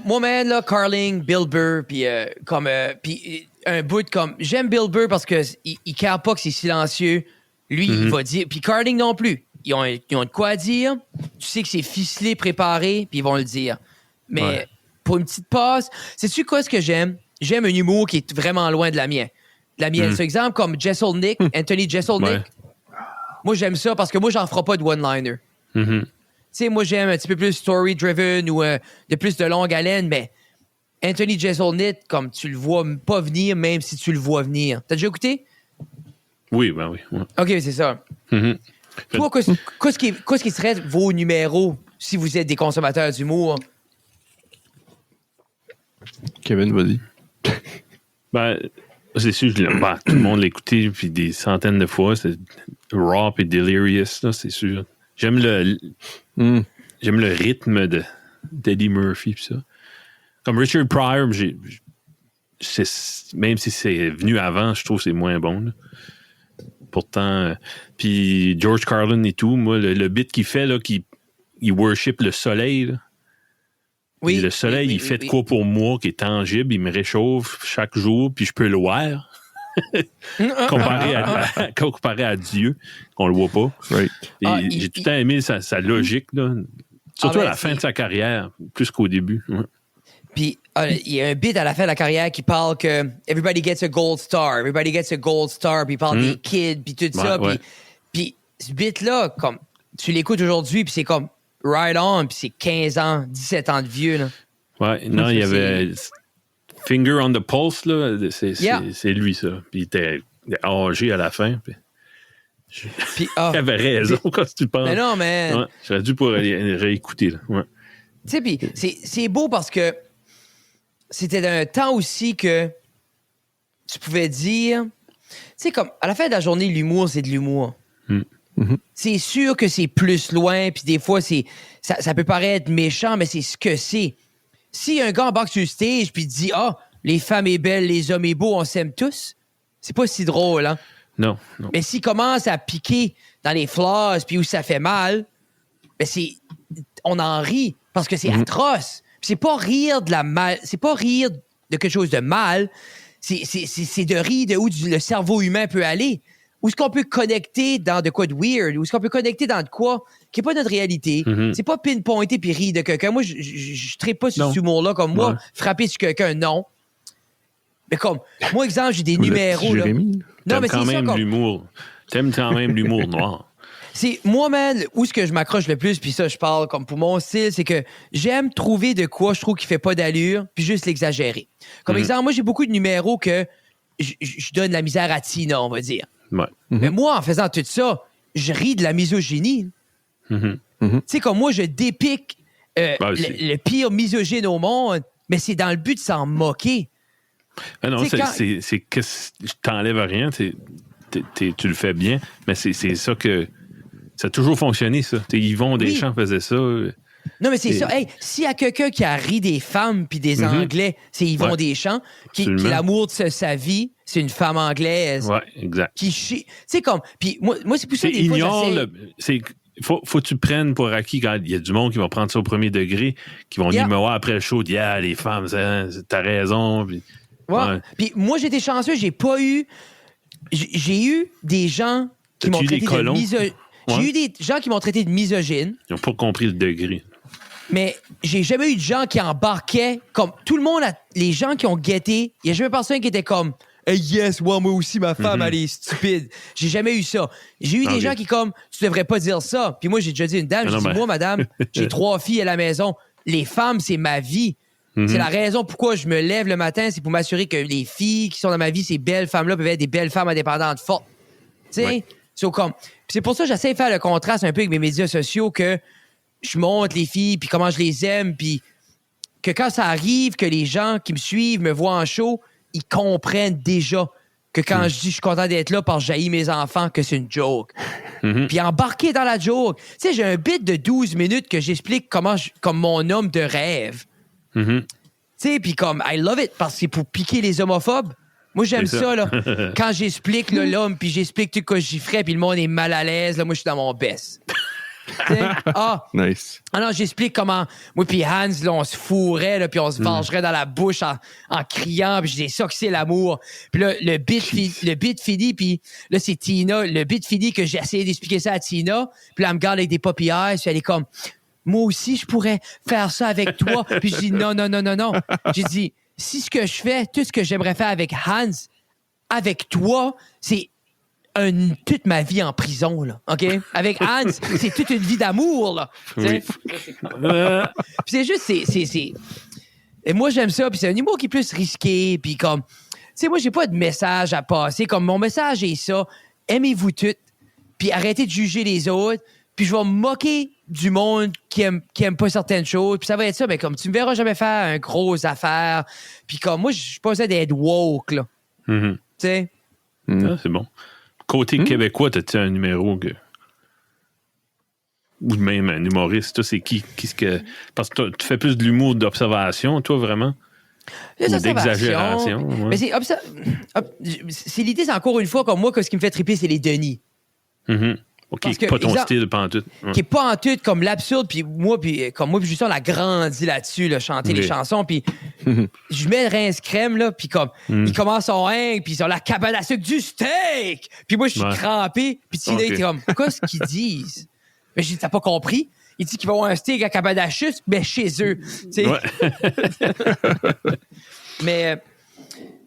moi, man, là, Carling, Bill Burr, puis puis un bout comme... J'aime Bill Burr parce que il care pas que c'est silencieux. Lui, il va dire... Puis Carling non plus. Ils ont de quoi dire. Tu sais que c'est ficelé, préparé, puis ils vont le dire. Mais pour une petite passe... Sais-tu quoi ce que j'aime? J'aime un humour qui est vraiment loin de la mienne. Par exemple, comme Jeselnik, Anthony Jeselnik. Ouais. Moi, j'aime ça parce que moi, j'en ferai pas de one-liner. Tu sais, moi, j'aime un petit peu plus story-driven ou de plus de longue haleine, mais Anthony Jeselnik, comme tu le vois pas venir, même si tu le vois venir. T'as déjà écouté? Oui, ben oui. Ouais. OK, c'est ça. Toi, qu'est-ce qui serait vos numéros si vous êtes des consommateurs d'humour? Kevin, vas-y. Ben, c'est sûr, tout le monde l'a écouté puis des centaines de fois. C'est Raw et Delirious, là, c'est sûr. J'aime le rythme d'Eddie Murphy pis ça. Comme Richard Pryor, même si c'est venu avant, je trouve que c'est moins bon. Là. Pourtant, puis George Carlin et tout, moi, le bit qu'il fait, là, il worship le soleil. Là. Oui. Et le soleil, il fait de quoi pour moi qui est tangible, il me réchauffe chaque jour, puis je peux le voir. comparé à Dieu, qu'on le voit pas. Right. Et j'ai tout le temps aimé sa logique, là. Surtout à la fin de sa carrière, plus qu'au début. Ouais. Puis, il y a un bit à la fin de la carrière qui parle que everybody gets a gold star, everybody gets a gold star, puis il parle des kids, puis tout ça. Puis ce bit-là, comme, tu l'écoutes aujourd'hui, puis c'est comme right on, puis c'est 15 ans, 17 ans de vieux, là. Ouais, non, il y avait Finger on the Pulse, là, c'est lui, ça. Puis il était âgé à la fin, puis... Il avait raison quand tu penses. Mais non, mais... Ouais, j'aurais dû pour réécouter, là. Ouais. Tu sais, puis c'est beau parce que c'était un temps aussi que tu pouvais dire... Tu sais, comme, à la fin de la journée, l'humour, c'est de l'humour. C'est sûr que c'est plus loin, puis des fois, ça peut paraître méchant, mais c'est ce que c'est. Si un gars embarque sur le stage, puis dit « Ah, les femmes est belles, les hommes est beaux, on s'aime tous », c'est pas si drôle, hein? Non. Mais s'il commence à piquer dans les flaws, puis où ça fait mal, ben on en rit, parce que c'est atroce. Puis c'est pas rire de c'est pas rire de quelque chose de mal, c'est de rire de où le cerveau humain peut aller. Où est-ce qu'on peut connecter dans de quoi de weird? Où est-ce qu'on peut connecter dans de quoi qui n'est pas notre réalité? C'est pas pinpointer puis rire de quelqu'un. Moi, je ne traite pas sur ce humour-là comme moi. Frapper sur quelqu'un, non. Mais comme, moi, exemple, j'ai des numéros. Là. Non, mais c'est quand même l'humour. T'aimes quand même l'humour noir. C'est moi, man, où est-ce que je m'accroche le plus, puis ça, je parle comme pour mon style, c'est que j'aime trouver de quoi je trouve qui fait pas d'allure, puis juste l'exagérer. Comme exemple, moi, j'ai beaucoup de numéros que je donne la misère à Tina, on va dire. Ouais. Mais moi, en faisant tout ça, je ris de la misogynie. Tu sais, comme moi, je dépique le pire misogyne au monde, mais c'est dans le but de s'en moquer. Ah non, c'est que je t'enlève rien, tu le fais bien, mais c'est ça que ça a toujours fonctionné, ça. Yvon Deschamps faisait ça. Non, mais c'est ça. Hey, s'il y a quelqu'un qui a ri des femmes puis des Anglais, c'est Yvon Deschamps, qui l'amour de sa vie, c'est une femme anglaise. Ouais, exact. Qui chie. Tu sais, comme. Puis moi, c'est pour ça que des fois, faut que tu prennes pour acquis quand il y a du monde qui va prendre ça au premier degré, qui vont dire, mais ouais, après le show, les femmes, t'as raison. Puis, ouais. Puis moi, j'étais chanceux, j'ai eu des gens qui m'ont traité de misogyne. J'ai eu des gens qui m'ont traité de misogyne. Ils n'ont pas compris le degré. Mais j'ai jamais eu de gens qui embarquaient comme tout le monde, les gens qui ont guetté, il n'y a jamais personne qui était comme hey, yes, ouais, moi aussi, ma femme, elle est stupide. J'ai jamais eu ça. J'ai eu des gens qui comme tu devrais pas dire ça. Puis moi, j'ai déjà dit à une dame, j'ai dit, moi, madame, j'ai 3 filles à la maison. Les femmes, c'est ma vie. C'est la raison pourquoi je me lève le matin, c'est pour m'assurer que les filles qui sont dans ma vie, ces belles femmes-là, peuvent être des belles femmes indépendantes fortes. Tu sais? C'est pour ça que j'essaie de faire le contraste un peu avec mes médias sociaux, que je montre les filles, puis comment je les aime, puis que quand ça arrive, que les gens qui me suivent, me voient en show, ils comprennent déjà que quand je dis je suis content d'être là parce que j'haïs mes enfants, que c'est une joke. Puis embarquer dans la joke. Tu sais, j'ai un bit de 12 minutes que j'explique comme mon homme de rêve. Tu sais, puis comme, I love it, parce que c'est pour piquer les homophobes. Moi, j'aime ça, là. Quand j'explique là, l'homme, puis j'explique tout ce que j'y ferais, puis le monde est mal à l'aise, là, moi, je suis dans mon best. Nice. Ah non, j'explique comment moi puis Hans, là, on se fourrait, là, puis on se vengerait dans la bouche en criant, puis je dis ça que c'est l'amour. Puis là, le bit fini, puis là, c'est Tina. Le bit fini que j'ai essayé d'expliquer ça à Tina, puis là, elle me garde avec des puppy eyes, puis elle est comme, moi aussi, je pourrais faire ça avec toi. Puis je dis, non. J'ai dit, si ce que je fais, tout ce que j'aimerais faire avec Hans, avec toi, c'est toute ma vie en prison, là, OK? Avec Hans, c'est toute une vie d'amour, là. Oui. Puis c'est juste, Et moi, j'aime ça, puis c'est un humour qui est plus risqué, puis comme... Tu sais, moi, j'ai pas de message à passer. Comme mon message est ça, aimez-vous toutes, puis arrêtez de juger les autres, puis je vais me moquer du monde qui aime pas certaines choses, puis ça va être ça, mais comme tu me verras jamais faire une grosse affaire, puis comme moi, je suis pas besoin d'être woke, là. Tu sais? Ah, c'est bon. Côté québécois, t'as-tu un numéro que... Ou même un humoriste, toi, c'est qui? Parce que tu fais plus de l'humour d'observation, toi, vraiment? Les Ou d'exagération. Mais c'est l'idée, c'est encore une fois, comme moi, que ce qui me fait triper, c'est les Denis. OK, Parce que, pas ton exemple, style, pas en tout. Qui est pas en tout comme l'absurde, puis moi, puis Justin, on a grandi là-dessus, là, chanter les chansons, puis je mets le rince crème, là, puis comme, il commence son hang, puis ils ont la cabane à sucre du steak! Puis moi, je suis crampé, puis Tina, il était comme, quoi ce qu'ils disent? Mais j'ai dit, t'as pas compris? Il dit qu'il va avoir un steak à cabane à sucre, mais chez eux, tu sais. Mais,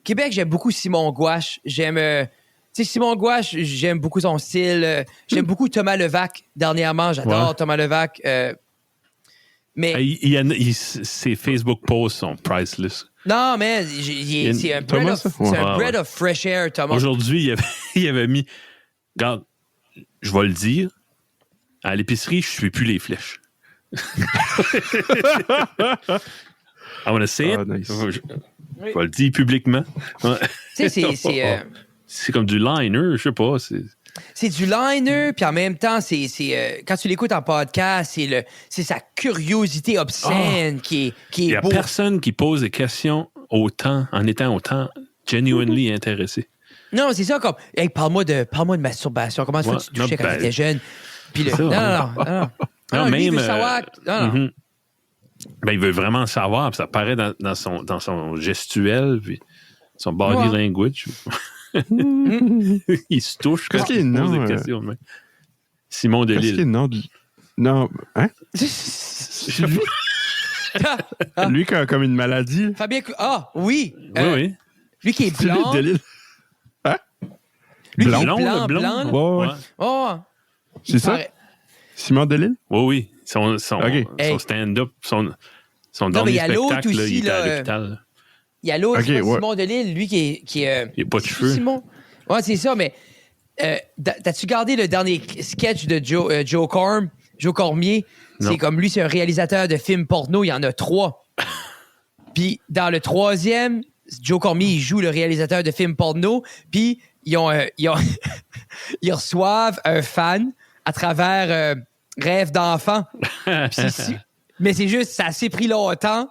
Québec, j'aime beaucoup Simon Gouache, j'aime... Tu sais, Simon Gouache, j'aime beaucoup son style. J'aime beaucoup Thomas Levac. Dernièrement, j'adore Thomas Levac. Mais ses Facebook posts sont priceless. non, mais c'est un breath of fresh air, Thomas. Aujourd'hui, il avait mis... Regarde, je vais le dire. À l'épicerie, je ne suis plus les flèches. I want to say it. Nice. Je vais le dire publiquement. Tu sais, c'est comme du liner, je sais pas. C'est du liner, puis en même temps, quand tu l'écoutes en podcast, c'est sa curiosité obscène qui est beau. Il n'y a personne qui pose des questions en étant autant genuinely intéressé. Non, c'est ça, comme, hey, parle-moi de masturbation. Comment ça tu touchais quand tu étais jeune? Puis non, lui, il veut savoir... Non. Ben, il veut vraiment savoir, puis ça paraît dans son gestuel, puis son body language. Il se touche quand il pose des questions. Simon Delille. Qu'est-ce qu'il y a de nom de... Non, hein? Lui qui a comme une maladie. Fabien... oui. Oui. Lui qui est blanc. Delille. Hein? Lui qui est Blond. Ouais. Oh. C'est ça? Simon Delille? Oui. Son stand-up, son dernier spectacle, là, il était à l'hôpital. Il y a l'autre, Simon Delille, lui qui est il n'a pas de cheveux. Simon. Ouais, c'est ça, mais t'as-tu gardé le dernier sketch de Joe Cormier? Non. C'est comme lui, c'est un réalisateur de films porno, il y en a 3. Puis dans le 3e, Joe Cormier, il joue le réalisateur de films porno, puis ils ils reçoivent un fan à travers Rêve d'enfant. Mais c'est juste, ça s'est pris longtemps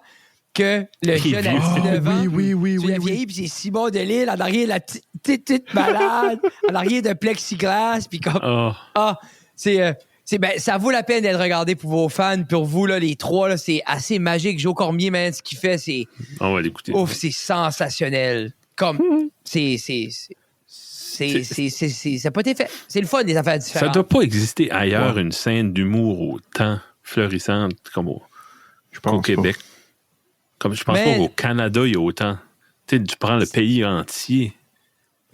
que le jeune a 19 ans. Oui. Vieilli, puis c'est Simon Delille en arrière, la petite malade, en arrière de plexiglas, puis comme... ça vaut la peine d'être regardé pour vos fans. Pour vous, là, les 3, là, c'est assez magique. Joe Cormier, man, ce qu'il fait, c'est... On va l'écouter. Ouf, c'est sensationnel. Comme, ça n'a pas été fait. C'est le fun, des affaires différentes. Ça ne doit pas exister ailleurs une scène d'humour autant florissante comme au Québec. Comme je pense pas qu'au Canada, il y a autant. Tu sais, tu prends le pays entier.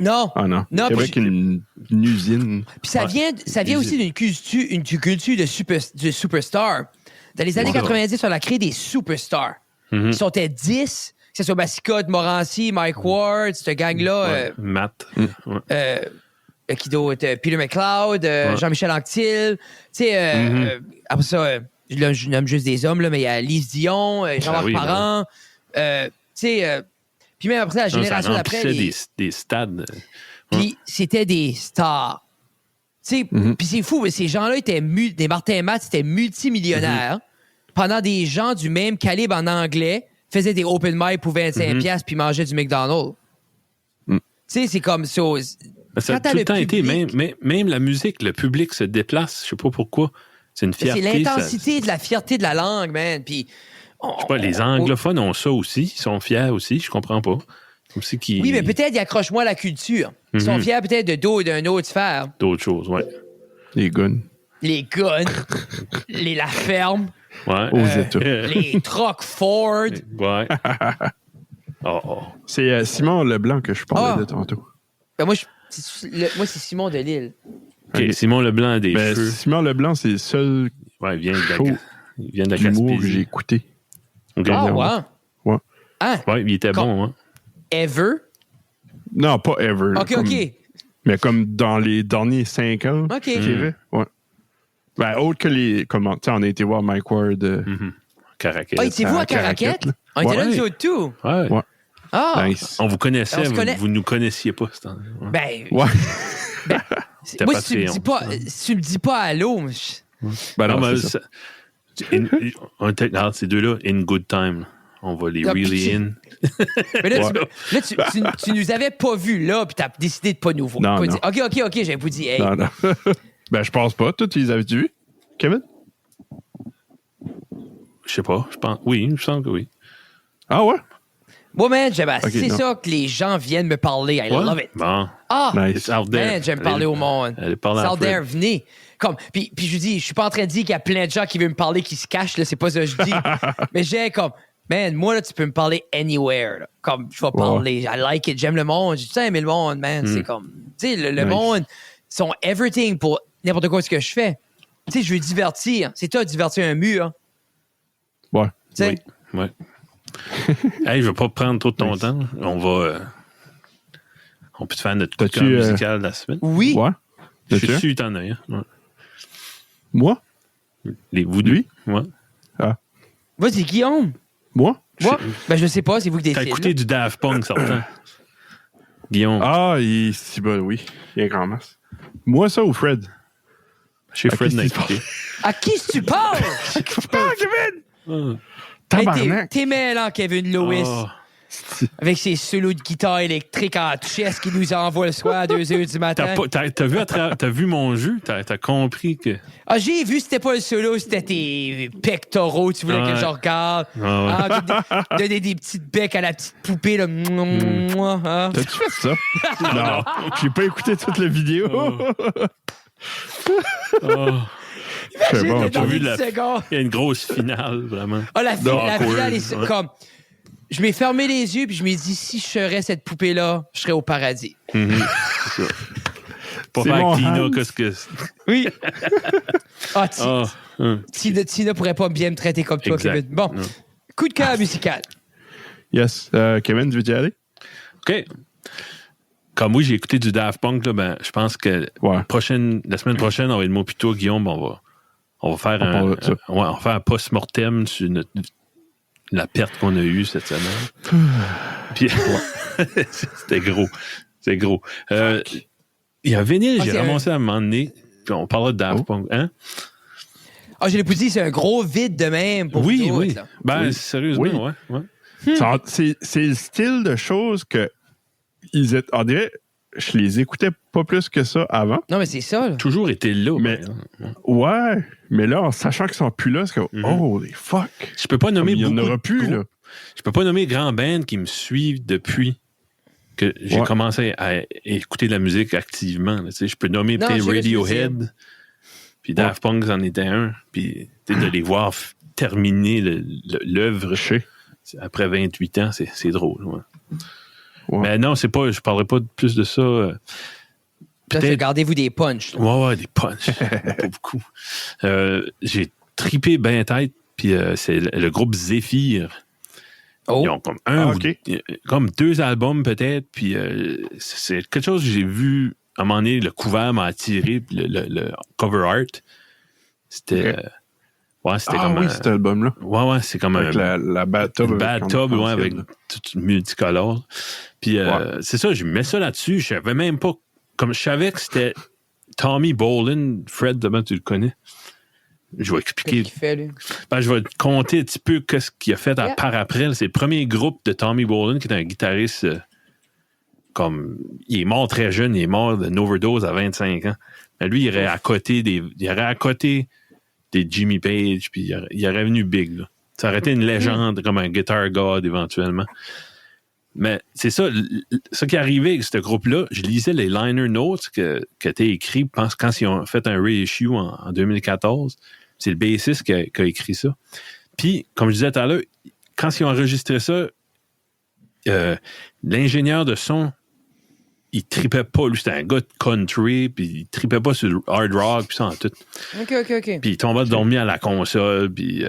Non. Ah non. Québec, une usine. Puis ça vient aussi d'une culture de superstar. Dans les années 90, on a créé des superstars. Ils sont 10, que ce soit Massicotte, Morancy, Mike Ward, cette gang-là. Matt. Qui d'autre? Peter McLeod, Jean-Michel Anctil. Tu sais, après ça, là, je nomme juste des hommes, là, mais il y a Lise Dion, Jean-Marc Parent, tu sais, puis même après, la génération d'après... des stades. Puis c'était des stars. Tu sais, puis c'est fou, mais ces gens-là étaient... des Martin Matt, c'était multimillionnaires. Pendant des gens du même calibre en anglais faisaient des open mic pour 25$ puis mangeaient du McDonald's. Tu sais, c'est comme ça. Ça a tout le temps été, même la musique, le public se déplace, je sais pas pourquoi. C'est une fierté. C'est l'intensité de la fierté de la langue, man. Puis, je sais pas, les anglophones ont ça aussi, ils sont fiers aussi, je comprends pas. Aussi oui, mais peut-être ils accrochent moins à la culture. Ils sont fiers peut-être de dos et d'un autre sphère. D'autres choses, ouais. Les guns. Les guns, la ferme, Ouais. Aux États. les trucks Ford. Ouais. C'est Simon Leblanc que je parlais de tantôt. Ben moi, c'est Simon Delille. OK, Simon Leblanc a des cheveux. Simon Leblanc, c'est le seul Ouais, il vient de la d'humour que j'ai Gaspésie. écouté. Okay. Ah, ouais. Ouais. Hein? Ouais, il était bon, hein. Ever? Non, pas ever. OK. Mais comme dans les derniers 5 ans. OK. Je dirais. Ouais. Ben, autre que les... Comment, tu sais, on a été voir Mike Ward. Caraquet. Ah, étiez-vous à Caraquet? On était là, nous autres, tout. Ouais. Ouais. Ah! Nice. On vous connaissait, On se connaît. vous nous connaissiez pas. Ben, Ouais. C'était moi, pas si tu me dis pas allô, Ben non, mais c'est ça. on était ces deux-là, in good time. On va les Ah, really in. mais là, tu nous avais pas vus là, puis t'as décidé de pas nous voir. Non, Pas non. dire, OK, j'avais pas dit, hey. Non. Ben, je pense pas. Toi, tu les avais-tu vus, Kevin? Je sais pas, je pense. Oui, je sens que oui. Ah ouais? Moi, man, c'est non. ça que les gens viennent me parler. I love it. Bon. Ah! Nice. It's out there. Man, j'aime parler au monde. Allez parler C'est à out there, venez. Puis je vous dis, je suis pas en train de dire qu'il y a plein de gens qui veulent me parler qui se cachent, là, c'est pas ça que je dis. Mais j'ai comme, man, moi, là, tu peux me parler anywhere. Là. Comme, je vais parler, I like it, j'aime le monde. J'ai tout aimé le monde, man. C'est comme, tu sais, le monde, sont everything pour n'importe quoi ce que je fais. Tu sais, je veux divertir. C'est toi, divertir un mur. Ouais. Tu sais? Oui. Ouais. Hey, je vais pas prendre trop de ton temps. On peut te faire notre coup de cœur musical de la semaine. Oui. Ouais. Je suis sûr que t'en as un. Ouais. Moi? Vous deux? Lui? Ouais. Ah. Vas-y, Guillaume. Moi? Moi? Ben, je sais pas, c'est vous qui T'as décidez. écouté du Daft Punk, certain. Guillaume. Ah, si bon, oui. Il y a grand masse. Moi, ça ou Fred? Chez Fred qui n'a tu écouté. À qui tu parles? Ah, Kevin! Hey, Tabarnak! t'es mêlant, Kevin Lewis. Oh. Avec ses solos de guitare électrique en chess qu'il nous envoie le soir à 2h du matin. T'as vu mon jeu? T'as compris que... Ah, j'ai vu, c'était pas le solo, c'était tes pectoraux, tu voulais que je regarde. Donner des petites becs à la petite poupée, là. Hein? T'as-tu fait ça? Non. J'ai pas écouté toute la vidéo. Imagine, bon, dans t'as vu 10 secondes. Il y a une grosse finale, vraiment. Ah, la finale, est ouais. comme... Je m'ai fermé les yeux, puis je m'ai dit, si je serais cette poupée-là, je serais au paradis. C'est ça. Pas C'est faire mon avec Tina, Hans. qu'est-ce que... Oui. Ah, Ah, Tina pourrait pas bien me traiter comme toi, Exact. Kevin. Bon, Non. coup de cœur musical. Yes. Kevin, tu veux y aller? OK. Comme oui, j'ai écouté du Daft Punk, là, ben, je pense que Ouais. la semaine prochaine, on va être moi plutôt, Guillaume, on va faire parle de ça. on va faire un post-mortem sur la perte qu'on a eue cette semaine. Puis, c'était gros. C'est gros. Il y a un vinyle, j'ai c'est ramassé à un moment donné, puis on parlait de Daft Punk. Hein? Ah, je l'ai pas dit, c'est un gros vide de même pour Oui, vous autres, oui. là. Ben, Oui. sérieusement, Oui. ouais. C'est le style de choses que on dirait, je les écoutais pas plus que ça avant. Non, mais c'est ça, là. Toujours été là. Mais- ben, Ouais, mais là, en sachant qu'ils sont plus là, c'est comme, holy fuck. je peux pas nommer Il y en beaucoup aura de plus, groupes. là. Je peux pas nommer grand band qui me suivent depuis que j'ai Ouais. commencé à écouter de la musique activement. Là, tu sais. Je peux nommer Non, peut-être je sais ce que tu veux Radiohead, puis Daft Punk en était un, puis tu sais, de les voir terminer l'œuvre Je sais. après 28 ans, c'est drôle. Ouais. Ouais. Mais non, je parlerai pas plus de ça. Là, Peut-être. gardez-vous des punchs. là. Ouais, des punchs. Pas beaucoup. J'ai tripé ben tête, puis c'est le groupe Zephyr. Oh. Ils ont comme comme 2 albums peut-être, puis c'est quelque chose que j'ai vu à un moment donné, le couvert m'a attiré, puis le cover art. C'était... Ouais, c'était Ah comme oui, cet album-là. Ouais, c'est comme Avec la bathtub. une bathtub, ouais, avec tout multicolore. Puis c'est ça, je mets ça là-dessus. Je savais même pas. Comme je savais que c'était Tommy Bolin. Fred, demain, tu le connais? Je vais expliquer. Qu'est-ce qu'il fait, lui? Ben, je vais te compter un petit peu ce qu'il a fait par après. C'est le premier groupe de Tommy Bolin, qui est un guitariste comme. Il est mort très jeune, il est mort d'une overdose à 25 ans. Mais lui, il aurait à côté des Jimmy Page, puis il aurait venu big. Là. Ça aurait été une légende comme un Guitar God éventuellement. Mais c'est ça, ce qui est arrivé avec ce groupe-là, je lisais les liner notes qui étaient écrits, je pense, quand ils ont fait un reissue en 2014. C'est le bassiste qui a écrit ça. Puis, comme je disais tout à l'heure, quand ils ont enregistré ça, l'ingénieur de son, il tripait pas. Lui, c'était un gars de country, puis il tripait pas sur le hard rock, puis ça en tout. OK. Puis il tombait dormir à la console, puis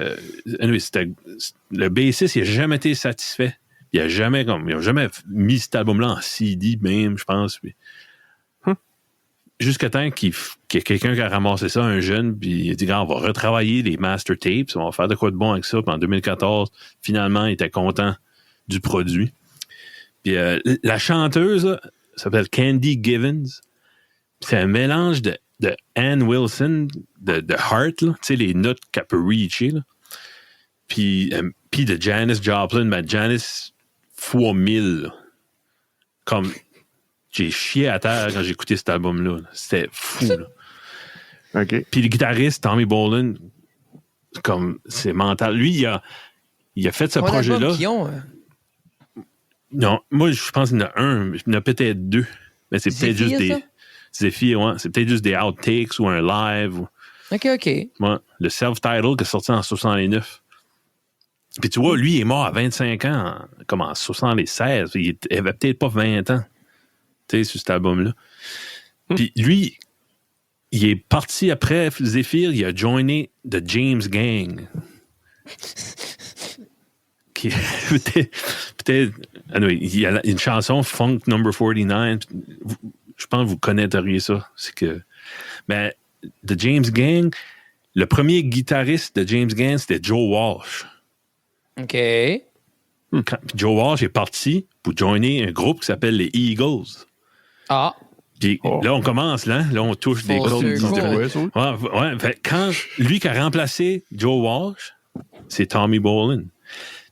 anyway, le bassiste, il n'a jamais été satisfait. Il n'a jamais mis cet album-là en CD, même, je pense. Puis, jusqu'à temps qu'il y ait quelqu'un qui a ramassé ça, un jeune, puis il a dit, on va retravailler les master tapes, on va faire de quoi de bon avec ça. Puis en 2014, finalement, il était content du produit. Puis la chanteuse là, s'appelle Candy Givens. C'est un mélange de Ann Wilson, de Heart, tu sais, les notes qu'elle peut reacher, là. Puis de Janis Joplin, mais Janis fois 1000. Là. Comme, j'ai chié à terre quand j'ai écouté cet album-là. C'était fou, là. OK. Puis le guitariste, Tommy Bolin, comme, c'est mental. Lui, il a fait ce projet-là. Non, moi, je pense qu'il y en a un. Il y en a peut-être deux. Mais c'est peut-être juste des... Zephyr, ouais. C'est peut-être juste des outtakes ou un live. OK. Ouais. Le self-title qui est sorti en 69. Puis tu vois, lui, il est mort à 25 ans, comme en 76. Il avait peut-être pas 20 ans, tu sais, sur cet album-là. Puis lui, il est parti après Zephyr, il a joiné The James Gang. Qui peut-être anyway, il y a une chanson, Funk Number 49. Je pense que vous connaîtriez ça. C'est que... Mais The James Gang, le premier guitariste de James Gang, c'était Joe Walsh. OK. Joe Walsh est parti pour joiner un groupe qui s'appelle les Eagles. Ah. Puis là, on commence, là on touche des cordes. Ouais, quand lui qui a remplacé Joe Walsh, c'est Tommy Bolin.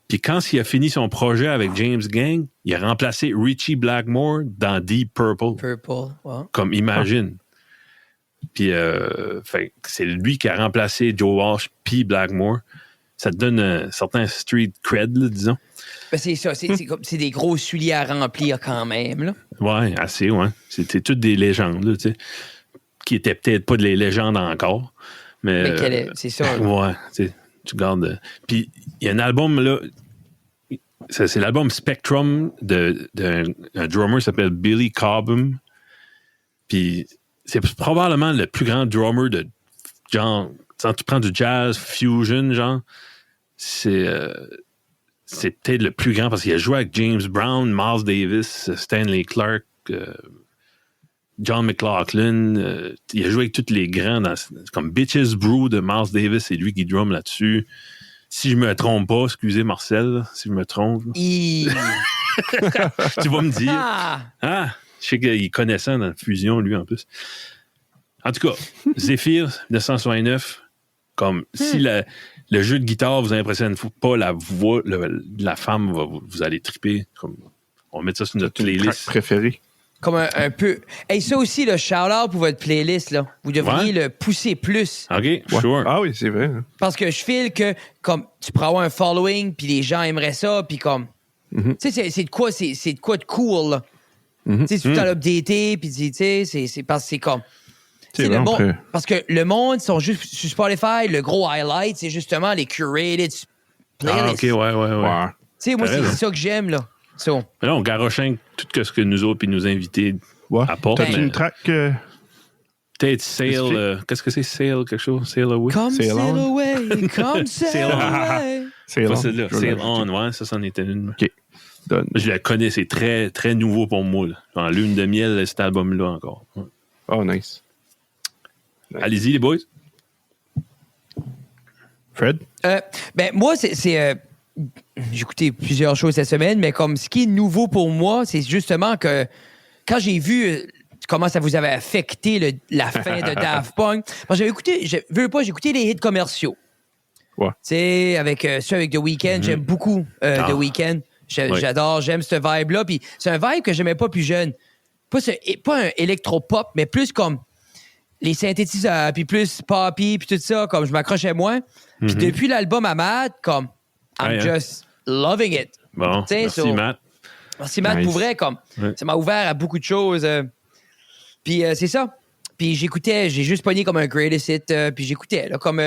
Puis quand il a fini son projet avec James Gang, il a remplacé Richie Blackmore dans Deep Purple. Ouais. Comme imagine. Puis c'est lui qui a remplacé Joe Walsh puis Blackmore. Ça te donne un certain street cred, là, disons. Ben c'est ça, c'est des gros souliers à remplir quand même, là. Ouais, assez, ouais. C'était toutes des légendes, là, tu sais, qui étaient peut-être pas des légendes encore, mais c'est ça. Ouais, tu gardes... Puis, il y a un album, là, c'est l'album Spectrum d'un drummer qui s'appelle Billy Cobham. Puis, c'est probablement le plus grand drummer de genre... Quand tu prends du jazz, fusion, genre, c'est peut-être le plus grand parce qu'il a joué avec James Brown, Miles Davis, Stanley Clark, John McLaughlin. Il a joué avec tous les grands. Comme Bitches Brew de Miles Davis, c'est lui qui drum là-dessus. Si je me trompe pas, excusez Marcel, si je me trompe. Tu vas me dire. Je sais qu'il connaît ça dans la fusion, lui, en plus. En tout cas, Zephyr, 1969, comme si le jeu de guitare vous impressionne pas, la voix de la femme, vous allez triper. Comme, on va mettre ça sur notre playlist préférée. Comme un peu... Hey, ça aussi, le shout-out pour votre playlist, là. Vous devriez le pousser plus. OK, sure. Ah oui, c'est vrai. Hein. Parce que je file que, comme, tu pourrais avoir un following, puis les gens aimeraient ça, puis comme... Tu sais, c'est de quoi de cool, là. Tu sais, tout le temps updaté, puis tu sais, c'est parce que c'est comme... C'est le bon, parce que le monde sont juste sur Spotify, le gros highlight, c'est justement les curated playlists. OK, ouais. Tu sais, moi, c'est ça que j'aime, là. So. Mais là, on garochin tout ce que nous autres et nos invités apportent. T'as une track... Peut-être Sail... qu'est-ce que c'est? Sail quelque chose? Sail Away? Come sail away, come sail away. Sail On, ouais, ça, c'en était une. OK. Done. Je la connais, c'est très, très nouveau pour moi. Là. En lune de miel, cet album-là encore. Ouais. Oh, nice. Allez-y, les boys. Fred? Ben, moi, j'ai écouté plusieurs choses cette semaine, mais comme ce qui est nouveau pour moi, c'est justement que quand j'ai vu comment ça vous avait affecté la fin de Daft Punk, parce que j'ai écouté les hits commerciaux. Ouais. Tu sais, avec The Weeknd, j'aime beaucoup The Weeknd. J'adore, j'aime ce vibe-là. Puis c'est un vibe que j'aimais pas plus jeune. Pas un électro-pop, mais plus comme les synthétiseurs, puis plus poppy, puis tout ça, comme je m'accrochais moins. Puis depuis l'album Ahmad, comme I'm just loving it. Bon, T'sais, merci Matt. Merci Matt, pour vrai, comme ça m'a ouvert à beaucoup de choses. Puis c'est ça. Puis j'ai juste pogné comme un greatest hit, puis j'écoutais là, comme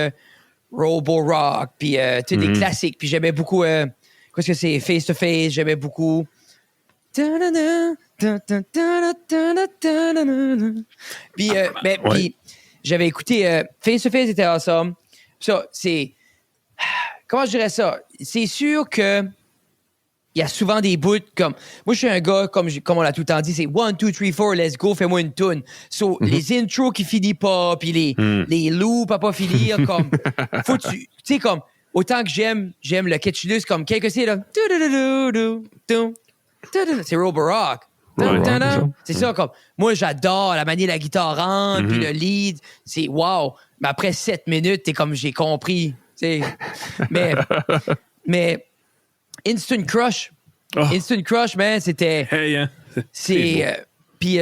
Robo Rock, puis des classiques. Puis j'aimais beaucoup, qu'est-ce que c'est, Face to Face, j'aimais beaucoup. Puis, puis j'avais écouté Face to Face était awesome. Ça, c'est... Comment je dirais ça? C'est sûr que il y a souvent des bouts comme... Moi, je suis un gars, comme on l'a tout le temps dit, c'est 1, 2, 3, 4, let's go, fais-moi une toune. So, les intros qui finissent pas, puis les loops à pas finir, comme... Faut que tu sais, comme... Autant que j'aime le catchless, comme quel que c'est, là... C'est Robo Rock. C'est ça, comme... Moi, j'adore la manière de la guitare rentre, puis le lead, c'est wow. Mais après 7 minutes, t'es comme, j'ai compris, tu sais. Mais Instant Crush. Instant Crush, man, c'était... Hey, hein? Puis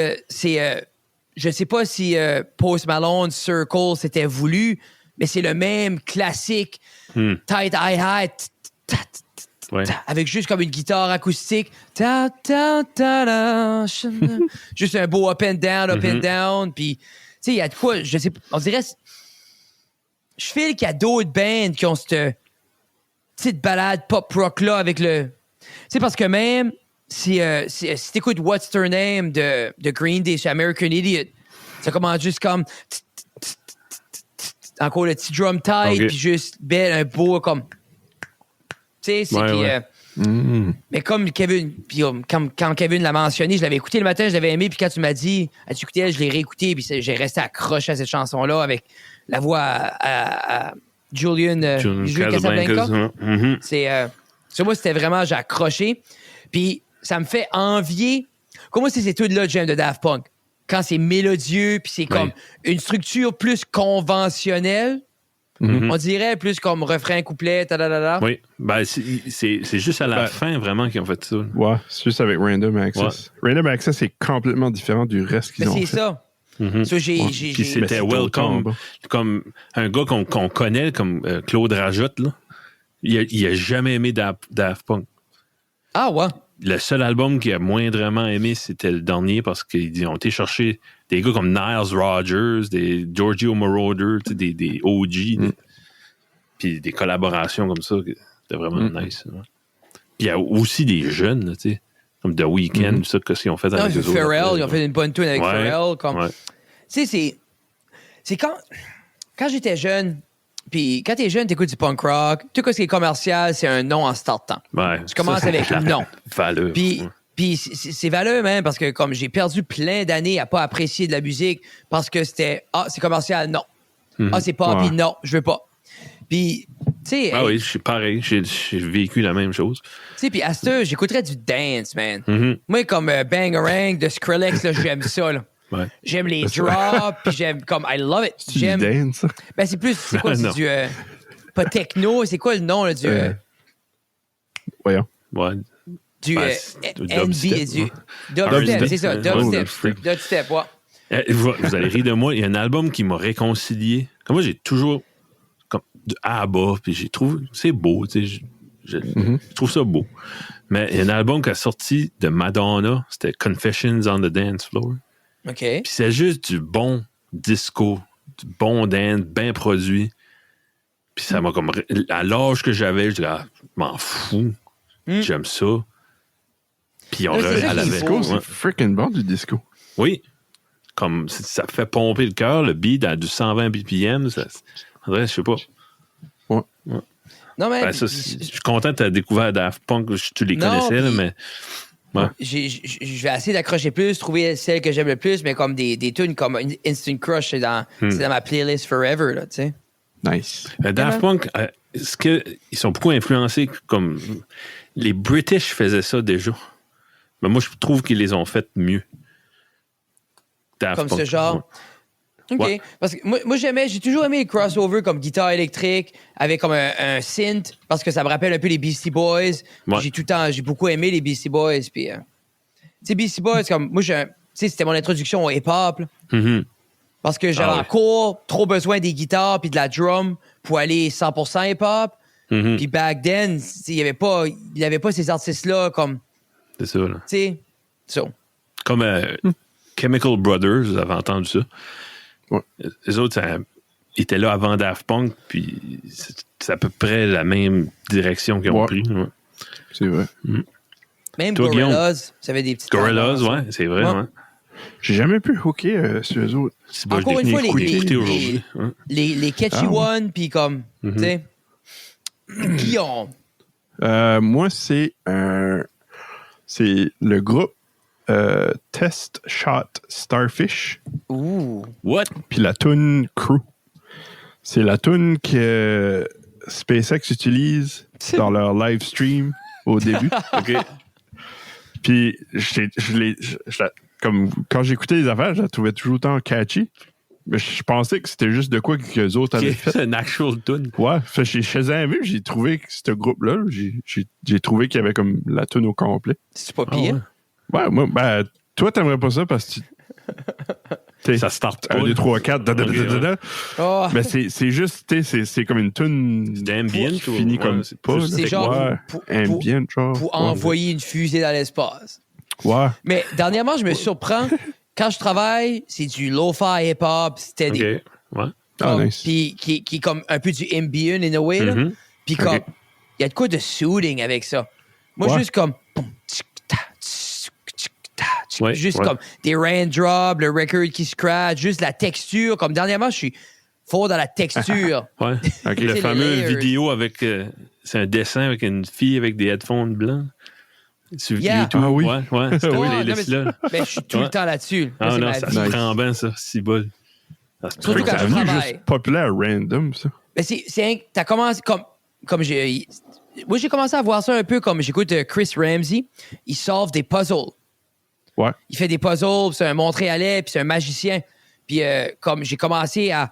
je sais pas si Post Malone, Circle, c'était voulu, mais c'est le même classique tight hi-hat avec juste comme une guitare acoustique. Juste un beau up and down. Puis, tu sais, il y a de quoi, je sais pas, on dirait... Je file qu'il y a d'autres bands qui ont cette petite balade pop-rock-là avec le... Tu sais, parce que même si t'écoutes What's Her Name de Green Day sur American Idiot, ça commence juste comme... Encore le petit drum tight, puis juste belle, un beau comme... Tu sais, c'est... Mais comme Kevin... Puis quand Kevin l'a mentionné, je l'avais écouté le matin, je l'avais aimé, puis quand tu m'as dit, as-tu écouté, je l'ai réécouté, puis j'ai resté accroché à cette chanson-là avec la voix à Julian Casablanca. Sur moi, c'était vraiment, j'ai accroché. Puis ça me fait envier. Comment c'est ces tunes-là que j'aime de Daft Punk? Quand c'est mélodieux, puis c'est comme une structure plus conventionnelle. On dirait plus comme refrain, couplet, ta-da-da-da. Oui, ben c'est juste à la fin vraiment qu'ils ont fait ça. Ouais, c'est juste avec Random Access. Ouais. Random Access est complètement différent du reste qu'ils ont fait. C'est ça. So, puis c'était welcome. Comme un gars qu'on connaît, comme Claude Rajotte, là, il a jamais aimé Daft Punk. Ah ouais? Le seul album qu'il a moindrement aimé, c'était le dernier parce qu'ils ont été chercher des gars comme Nile Rodgers, des Giorgio Moroder, des OG, puis des collaborations comme ça. C'était vraiment nice. Hein. Puis il y a aussi des jeunes, tu sais, comme The Weeknd, ça, qu'est-ce qu'ils ont fait avec eux autres. Pharrell, ils ont fait une bonne tune avec Pharrell. Tu sais, c'est quand j'étais jeune, puis quand t'es jeune, t'écoutes du punk rock, tout ce qui est commercial, c'est un nom en startant. Ouais, tu commences avec un nom. Valeux. Puis c'est valeux, même, parce que comme j'ai perdu plein d'années à pas apprécier de la musique parce que c'était c'est commercial, non. C'est poppy, non, je veux pas. Puis, tu sais... oui, je suis pareil. J'ai vécu la même chose. Tu sais, puis à ce temps, j'écouterais du dance, man. Moi, comme Bangarang de Skrillex, là, j'aime ça, là. Ouais. J'aime les drops, puis j'aime comme I love it. J'aime. Dance. Ben c'est plus c'est quoi, c'est du pas techno, c'est quoi le nom là, du voyons. Ouais. Du dubstep, du dubstep, c'est ça, dubstep, ouais. Vous allez rire de moi, il y a un album qui m'a réconcilié. Comme moi j'ai toujours comme de A à bas, puis j'ai trouvé c'est beau, tu sais, je trouve ça beau. Mais il y a un album qui a sorti de Madonna, c'était Confessions on the Dance Floor. OK. Puis c'est juste du bon disco, du bon dance, bien produit. Puis ça m'a comme... À l'âge que j'avais, je disais, je m'en fous. J'aime ça. Puis on à la disco, c'est freaking bon du disco. Oui. Comme ça fait pomper le cœur, le beat à du 120 BPM, ça je sais pas. Ouais. Non, mais... je suis content que tu aies découvert Daft Punk. Tu les connaissais, là, mais... Ouais. Je vais essayer d'accrocher plus, trouver celle que j'aime le plus, mais comme des tunes comme Instant Crush, c'est dans ma playlist forever, là, tu sais. Nice. Daft Punk, est-ce qu'ils sont beaucoup influencés comme... Les British faisaient ça déjà. Mais moi, je trouve qu'ils les ont fait mieux. Daft Comme Punk, ce genre. ouais. OK. Ouais. Parce que moi j'ai toujours aimé les crossovers comme guitare électrique avec comme un synth parce que ça me rappelle un peu les Beastie Boys. Ouais. J'ai beaucoup aimé les Beastie Boys. Puis, tu sais, Beastie Boys, comme moi, tu sais, c'était mon introduction au hip-hop. Là, Mhm. parce que j'avais Ah ouais. en cours trop besoin des guitares puis de la drum pour aller 100% hip-hop. Mhm. Puis back then, il n'y avait pas ces artistes-là comme, C'est ça, là. tu sais, ça. Comme Chemical Brothers, vous avez entendu ça? Ouais. Les autres, ils étaient là avant Daft Punk, puis c'est à peu près la même direction qu'ils ont Ouais. pris. Ouais. C'est vrai. Même Toi, Guillaume? Gorillaz, ça avait des petites Gorillaz, tendances, ouais, c'est vrai. Ouais. Ouais. J'ai jamais pu hooker sur eux autres. C'est bon, Encore je l'ai une fois, écouté les- aujourd'hui. Ouais. Les catchy Ah ouais. one, puis comme, tu sais, Guillaume. Moi, c'est le groupe Test Shot Starfish, Ouh. What? puis la tune Crew. C'est la tune que SpaceX utilise dans leur live stream au début. OK. Puis comme quand j'écoutais les affaires, je la trouvais toujours autant catchy. Mais je pensais que c'était juste de quoi que les autres avaient fait. C'est une actual tune. Ouais, fait chez Shazam, j'ai trouvé que ce groupe-là, j'ai trouvé qu'il y avait comme la tune au complet. C'est pas Ah pire. ouais. Ouais, moi, toi, t'aimerais pas ça parce que tu. Ça start pas. 1, 2, 3, 4, Ok, Oh. Mais c'est juste, tu sais, c'est comme une tune. C'est d'ambient qui ou- finit ouais, comme c'est pas. plus- C'est là. genre Ouais, pour ambient, genre. pour Ouais. envoyer une fusée dans l'espace. Ouais. Mais dernièrement, je me surprends. Quand je travaille, c'est du lo-fi hip-hop steady. OK. Ouais. Ah, Comme- nice. Puis qui est comme un peu du ambient in a way. Là. Mhm. Puis comme, Ok. il y a de quoi de soothing avec ça. Moi, Ouais. juste comme... Ouais, juste ouais. comme des raindrops, le record qui scratch, juste la texture. Comme dernièrement, je suis fort dans la texture. Ouais. OK. Le les fameux layers. vidéo avec... c'est un dessin avec une fille avec des headphones blancs. Sur Yeah. YouTube. Ah oui. Ouais, c'était Ouais, oui, non, les mais- là. Mais je suis tout Ouais. le temps là-dessus. Ah c'est non, ma ça vie. se Nice. prend bien, ça. Si bol. Ça se Surtout prend. quand C'est je devenu travaille. juste populaire random, ça. Mais t'as commencé comme j'ai. Moi, j'ai commencé à voir ça un peu comme j'écoute Chris Ramsey. Il solve des puzzles. Ouais. Il fait des puzzles, puis c'est un Montréalais, puis c'est un magicien. Puis comme j'ai commencé à.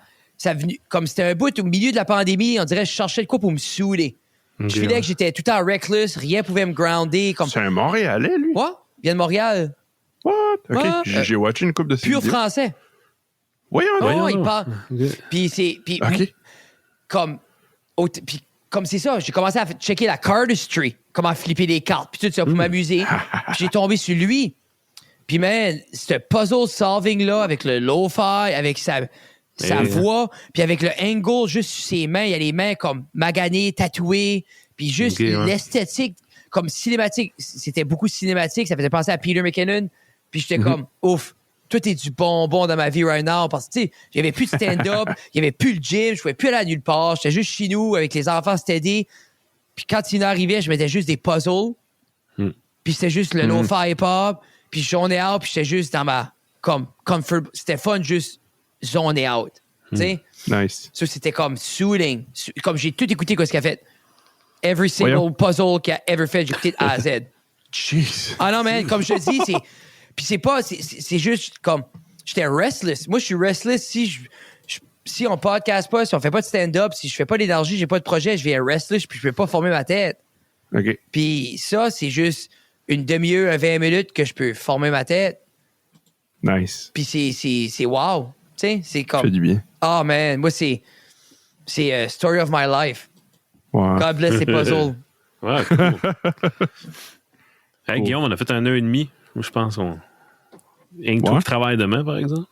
Comme c'était un bout au milieu de la pandémie, on dirait que je cherchais de quoi pour me saouler. Ok, Je filais ouais. que j'étais tout le temps reckless, rien pouvait me grounder. Comme, C'est un Montréalais, lui. quoi? Il vient de Montréal. What? OK. Ouais. J'ai watché une couple de ses Pur vidéos. français. Voyons donc. Oh, Voyons il donc. parle. Ok. Puis c'est. Puis OK. comme puis comme c'est ça, j'ai commencé à checker la cardistry, comment flipper les cartes, puis tout ça pour m'amuser. Puis j'ai tombé sur lui. Puis man, ce puzzle solving là avec le lo-fi, avec sa Eh. voix, puis avec le angle juste sur ses mains, il y a les mains comme maganées, tatouées, puis juste Ok, ouais. l'esthétique comme cinématique, c'était beaucoup cinématique, ça faisait penser à Peter McKinnon. Puis j'étais comme ouf. Tout est du bonbon dans ma vie right now parce que, tu sais, il n'y avait plus de stand-up, il n'y avait plus le gym, je pouvais plus aller à nulle part. J'étais juste chez nous avec les enfants steady. Puis quand il arrivait, je mettais juste des puzzles. Hmm. Puis c'était juste le lo-fi hip-hop. Puis je zonais out, puis j'étais juste dans ma... Comme, comfort... C'était fun, juste zoner out. Tu sais? Nice. Ça, c'était comme soothing. Comme j'ai tout écouté, quoi, ce qu'il a fait. Every single Voyons. puzzle qu'il a ever fait, j'ai écouté de A à Z. Jeez. Ah non, man, comme je te dis, c'est. Puis c'est pas. C'est juste comme. J'étais restless. Moi, je suis restless si on podcast pas, si on fait pas de stand-up, si je fais pas d'énergie, j'ai pas de projet, je viens restless, puis je peux pas former ma tête. OK. Puis ça, c'est juste une demi-heure à 20 minutes que je peux former ma tête. Nice. Puis c'est wow. Tu sais, c'est Ça fait comme. du bien. Ah, man, moi, c'est story of my life. Ouais. God bless les puzzles. Ouais, cool. Hey, Guillaume, on a fait 1h30. Je pense qu'on. Rien que toi Ouais. qui travaille demain, par exemple.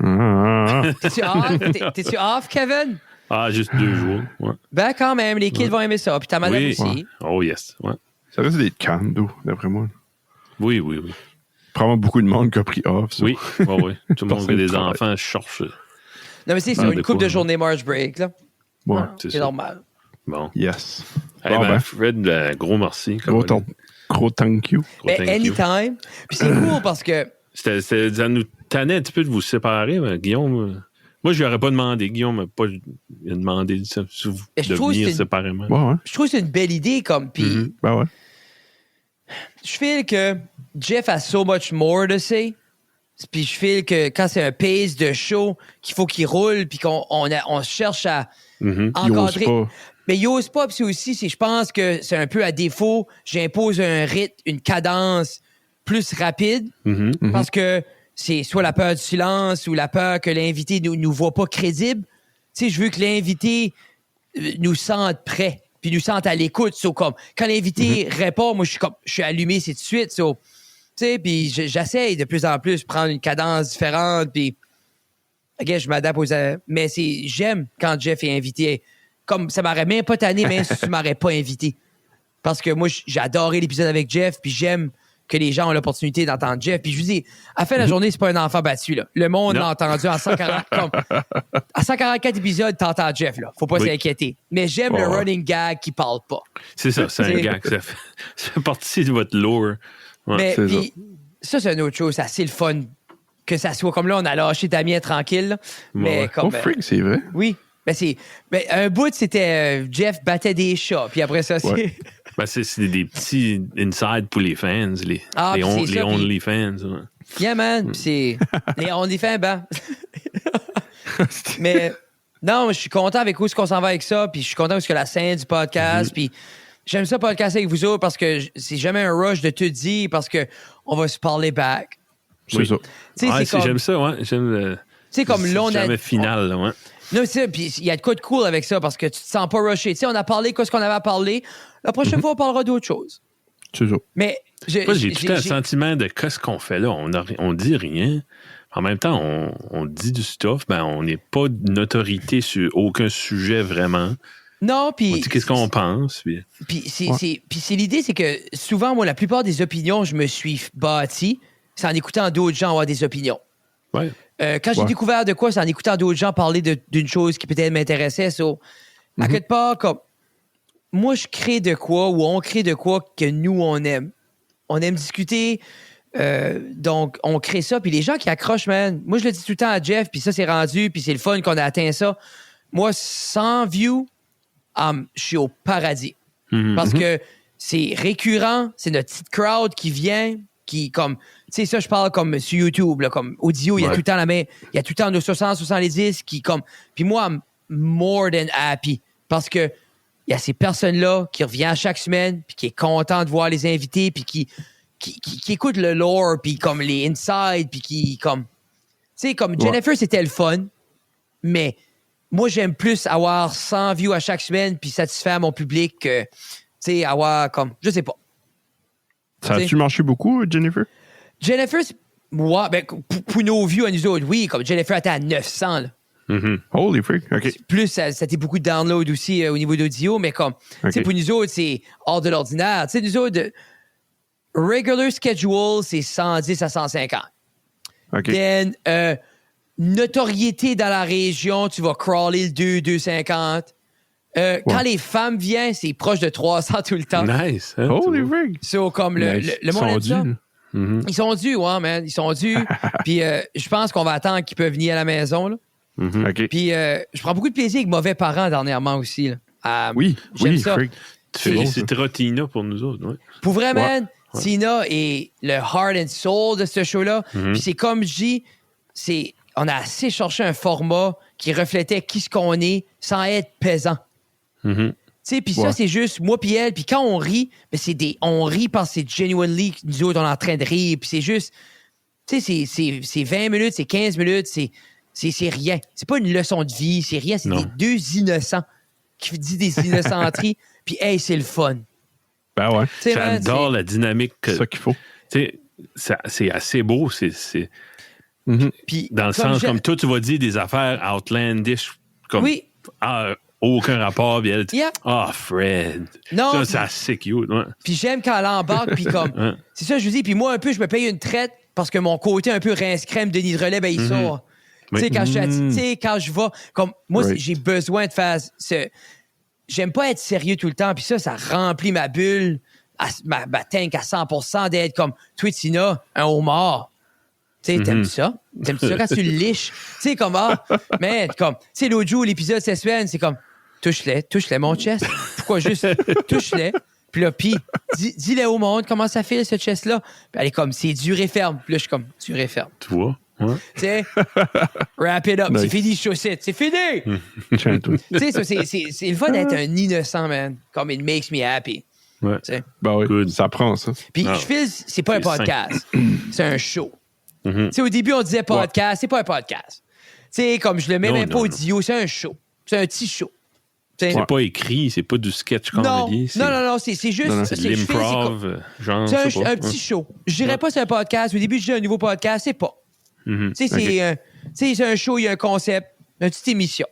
Ah. T'es-tu off? T'es-tu off, Kevin? Ah, juste 2 jours. Ouais. Ben, quand même, les kids vont aimer ça. Puis ta madame Oui. aussi. Ouais. Oh, yes. Ouais. Ça risque d'être calme, d'eau, d'après moi. Oui, oui, oui. Probablement beaucoup de monde qui a pris off. Ça. Oui, oui. Tout le monde qui a Personne des travaille. enfants cherche. Non, mais c'est Ah, une de couple quoi, de journées March break, là. Ouais. C'est C'est ça. normal. Bon. Yes. Hey, Bon, ben, ben. Fred, gros merci. Gros thank you. Gros Mais thank you. anytime. Puis c'est cool parce que. Ça nous tannait un petit peu de vous séparer, mais Guillaume, Moi, je lui aurais pas demandé. Guillaume m'a pas demandé ça, Je de trouve venir que c'est séparément. Ouais. Je trouve que c'est une belle idée, comme. Puis Ben ouais. je feel que Jeff a so much more to say. Puis je feel que quand c'est un pace de show, qu'il faut qu'il roule, puis on cherche à Il encadrer. ose pas. Mais il ose pas, puis c'est aussi, je pense que c'est un peu à défaut, j'impose un rythme, une cadence plus rapide, parce que c'est soit la peur du silence ou la peur que l'invité nous voit pas crédible. Tu sais, je veux que l'invité nous sente prêt, puis nous sente à l'écoute. So, comme, quand l'invité répond, moi, je suis allumé, c'est tout de suite. So, tu sais, puis j'essaye de plus en plus prendre une cadence différente, puis je m'adapte mais j'aime quand Jeff est invité. Comme ça m'aurait même pas tanné, même si tu m'aurais pas invité. Parce que moi, j'ai adoré l'épisode avec Jeff, puis j'aime que les gens ont l'opportunité d'entendre Jeff. Puis je vous dis, à la fin de la journée, c'est pas un enfant battu, là. Le monde l'a entendu en 140... à 144 épisodes, t'entends Jeff, là. Faut pas s'inquiéter. Mais j'aime le running gag qui parle pas. C'est ça, c'est un gag. Ça fait partie de votre lore. Ouais, mais c'est puis, ça, c'est une autre chose. C'est assez le fun que ça soit comme là, on a lâché Damien tranquille. Là. Mais Ouais. comme, Oh, freak, c'est vrai. oui. Mais un bout, c'était Jeff battait des chats. Puis après ça, c'est... Ouais. Ben, c'est des petits inside pour les fans, les puis c'est ça, only fans. Ouais. Yeah, man. Puis c'est... Les OnlyFans, ben. Mais non, je suis content avec où est-ce qu'on s'en va avec ça. Puis je suis content parce que la scène du podcast. Puis j'aime ça podcaster avec vous autres parce que c'est jamais un rush de tout dire parce que on va se parler back. C'est ça. Tu sais, Ouais, c'est comme... j'aime ça, ouais. J'aime le... Tu sais, comme là, on a... jamais final, là, ouais. Non, c'est ça. Puis il y a de quoi de cool avec ça parce que tu te sens pas rushé. Tu sais, on a parlé de ce qu'on avait à parler. La prochaine fois, on parlera d'autre chose. C'est ça. Mais J'ai tout un sentiment de qu'est-ce qu'on fait là. On dit rien. En même temps, on dit du stuff. Ben, on n'est pas une autorité sur aucun sujet vraiment. Non, puis... On dit qu'est-ce qu'on pense. Puis c'est l'idée, c'est que souvent, moi, la plupart des opinions, je me suis bâti, c'est en écoutant d'autres gens avoir des opinions. Ouais. Quand j'ai découvert de quoi, c'est en écoutant d'autres gens parler d'une chose qui peut-être m'intéressait. À quelque part, comme moi, je crée de quoi ou on crée de quoi que nous, on aime. On aime discuter, donc on crée ça. Puis les gens qui accrochent, man, moi, je le dis tout le temps à Jeff, puis ça, c'est rendu, puis c'est le fun qu'on a atteint ça. Moi, 100 views, je suis au paradis. Parce que c'est récurrent, c'est notre petite crowd qui vient, qui comme... Tu sais, ça, je parle comme sur YouTube, là, comme audio, il y a tout le temps la main, il y a tout le temps nos 60, 70 qui comme... Puis moi, I'm more than happy. Parce que il y a ces personnes-là qui reviennent chaque semaine, puis qui est content de voir les invités, puis qui écoutent le lore, puis comme les insides, puis qui comme... Tu sais, comme Jennifer, c'était le fun, mais moi, j'aime plus avoir 100 views à chaque semaine, puis satisfaire mon public que, tu sais, avoir comme... Je sais pas. Ça a-tu marché beaucoup, Jennifer? Jennifer, ouais, ben, pour nos views à nous autres, oui, comme Jennifer était à 900, là. Holy freak, OK. Plus, ça a été beaucoup de download aussi au niveau d'audio, mais comme, tu sais, pour nous autres, c'est hors de l'ordinaire. Tu sais, nous autres, regular schedule, c'est 110 à 150. OK. Then, notoriété dans la région, tu vas crawler le 250. Quand les femmes viennent, c'est proche de 300 tout le temps. Nice. Hein, Holy freak. So, comme le monde aime ça. Ils sont dus, ouais, man. Ils sont dus. Puis je pense qu'on va attendre qu'ils peuvent venir à la maison, là. OK. Puis je prends beaucoup de plaisir avec Mauvais Parents dernièrement aussi, là. Oui, ça. freak. C'est Tina pour nous autres, ouais. Pour vrai, man, Tina est le heart and soul de ce show-là. Puis c'est comme je dis, on a assez cherché un format qui reflétait qui ce qu'on est sans être pesant. Tu sais, puis ça, c'est juste moi puis elle. Puis quand on rit, ben on rit parce que c'est genuinely nous autres, on est en train de rire. Puis c'est juste, tu sais, c'est 20 minutes, c'est 15 minutes, c'est rien. C'est pas une leçon de vie, c'est rien. C'est des deux innocents qui disent des innocenteries. Puis hey, c'est le fun. Ben ouais. J'adore la dynamique. C'est ça qu'il faut. Tu sais, c'est assez beau. C'est Puis, dans le sens, comme toi, tu vas dire des affaires outlandish, comme aucun rapport. Puis elle dit, Fred. Non, ça, c'est assez cute. Ouais. Puis j'aime quand elle embarque, puis comme... C'est ça, je vous dis. Puis moi, un peu, je me paye une traite parce que mon côté un peu rince-crème de Nid-Relais, ben, il sort. Tu sais, quand je vais... Comme, moi, j'ai besoin de faire J'aime pas être sérieux tout le temps, puis ça remplit ma bulle, ma tank à 100%, d'être comme Twitina, un homard. Tu sais, t'aimes ça? T'aimes ça quand tu le liches? Tu sais, comme, mais comme, tu sais, l'autre jour, l'épisode cette semaine, c'est comme, touche-les, mon chest. Pourquoi juste touche-les? Puis là, dis-le au monde comment ça fait, ce chest-là. Puis elle est comme, c'est dur et ferme. Puis là, je suis comme, dur et ferme. Tu vois? Ouais. Tu sais, wrap it up. Nice. C'est fini, chaussette. C'est fini! Tiens-toi. Tu sais, ça, c'est le fun d'être un innocent, man. Comme it makes me happy. Ouais. Tu sais. Ben oui, Good. ça prend, ça. Puis Ah. je file, c'est pas un C'est podcast. C'est un show. Mhm. Tu sais, au début, on disait podcast. C'est pas un podcast. Tu sais, comme je le mets Non, même pas non, audio, c'est un show. C'est un petit show. Tu sais. C'est pas écrit, c'est pas du sketch Non, comedy. non, c'est juste... Non, non, C'est de je file, c'est l'improv, comme- genre, C'est je sais pas. un petit show. Je dirais pas c'est un podcast. Au début, je dis un nouveau podcast. C'est pas. Mhm. Tu sais, c'est un show, il y a un concept, une petite émission.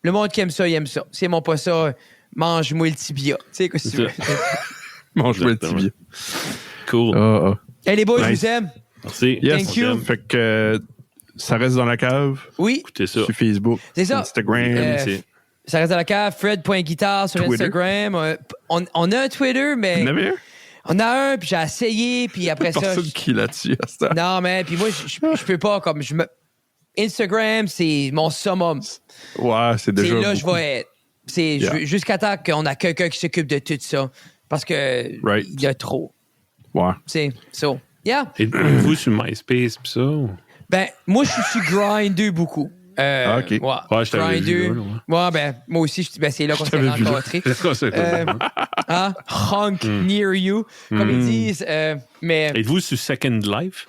Le monde qui aime ça, il aime ça. C'est mon pas ça, mange-moi le tibia. Tu sais, quoi, si tu veux. Mange-moi le Exactement. tibia. Cool. Hey, les boys, je Nice. vous aime. Merci. Yes. Thank you. Fait que ça reste dans la cave, Oui, Écoutez ça. sur Facebook, C'est ça. Instagram. C'est- ça reste à la cave. Fred.guitare sur Twitter. Instagram. On a un Twitter, mais... Vous en avez un? On a un, puis j'ai essayé, puis après ça... Personne qui est là-dessus à ce temps. Non, mais puis moi, je peux pas, comme... Instagram, c'est mon summum. Ouais, c'est C'est déjà. là que je beaucoup. vais être. C'est Yeah. jusqu'à temps qu'on a quelqu'un qui s'occupe de tout ça. Parce que Right. il y a trop. Ouais. C'est so. Yeah. Et vous sur MySpace pis ça? ou- Ben, moi, je suis sur Grindr beaucoup. OK. Ouais, Ouais, je t'avais vu, Grindr. là, Ouais, ben, moi aussi, c'est là qu'on s'est t'avais vu là. rencontrés. C'est Honk near you, comme ils disent. Mais Êtes-vous sur Second Life?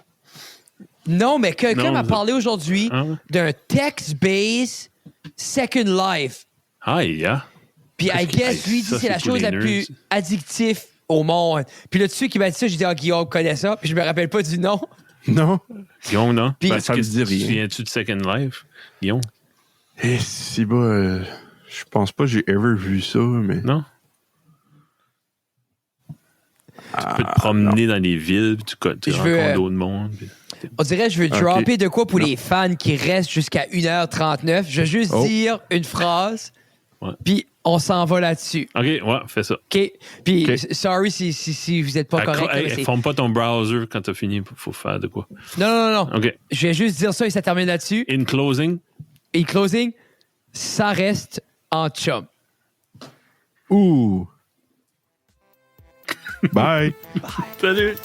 non, mais quelqu'un Non, m'a vous- parlé aujourd'hui Ah ouais? d'un text-based Second Life. Ah, yeah. Puis I guess, lui, il dit ça, que c'est la c'est pour chose les la nerds. plus addictive au monde. Puis là, dessus qui m'a dit ça, j'ai dit, Guillaume connaît ça. Puis je me rappelle pas du nom. Non? Guillaume, non? Puis- Ben, ça me dit rien. Tu viens-tu de Second Life? Guillaume? Eh, si bas, je pense pas que j'ai ever vu ça, mais. Non? Tu peux te promener dans les villes, puis tu Je rencontres veux, d'autres mondes. puis- On dirait que je veux Ok. dropper de quoi pour les fans qui restent jusqu'à 1h39. Je veux juste Oh. dire une phrase, Ouais. puis on s'en va là-dessus. OK, ouais, fais ça. OK? Puis, Ok. sorry si vous n'êtes pas correct. Hey, mais c'est- forme pas ton browser quand t'as fini, faut faire de quoi. Non. OK. Je vais juste dire ça et ça termine là-dessus. In closing, Et closing, ça reste en chum. Ouh! Bye! salut!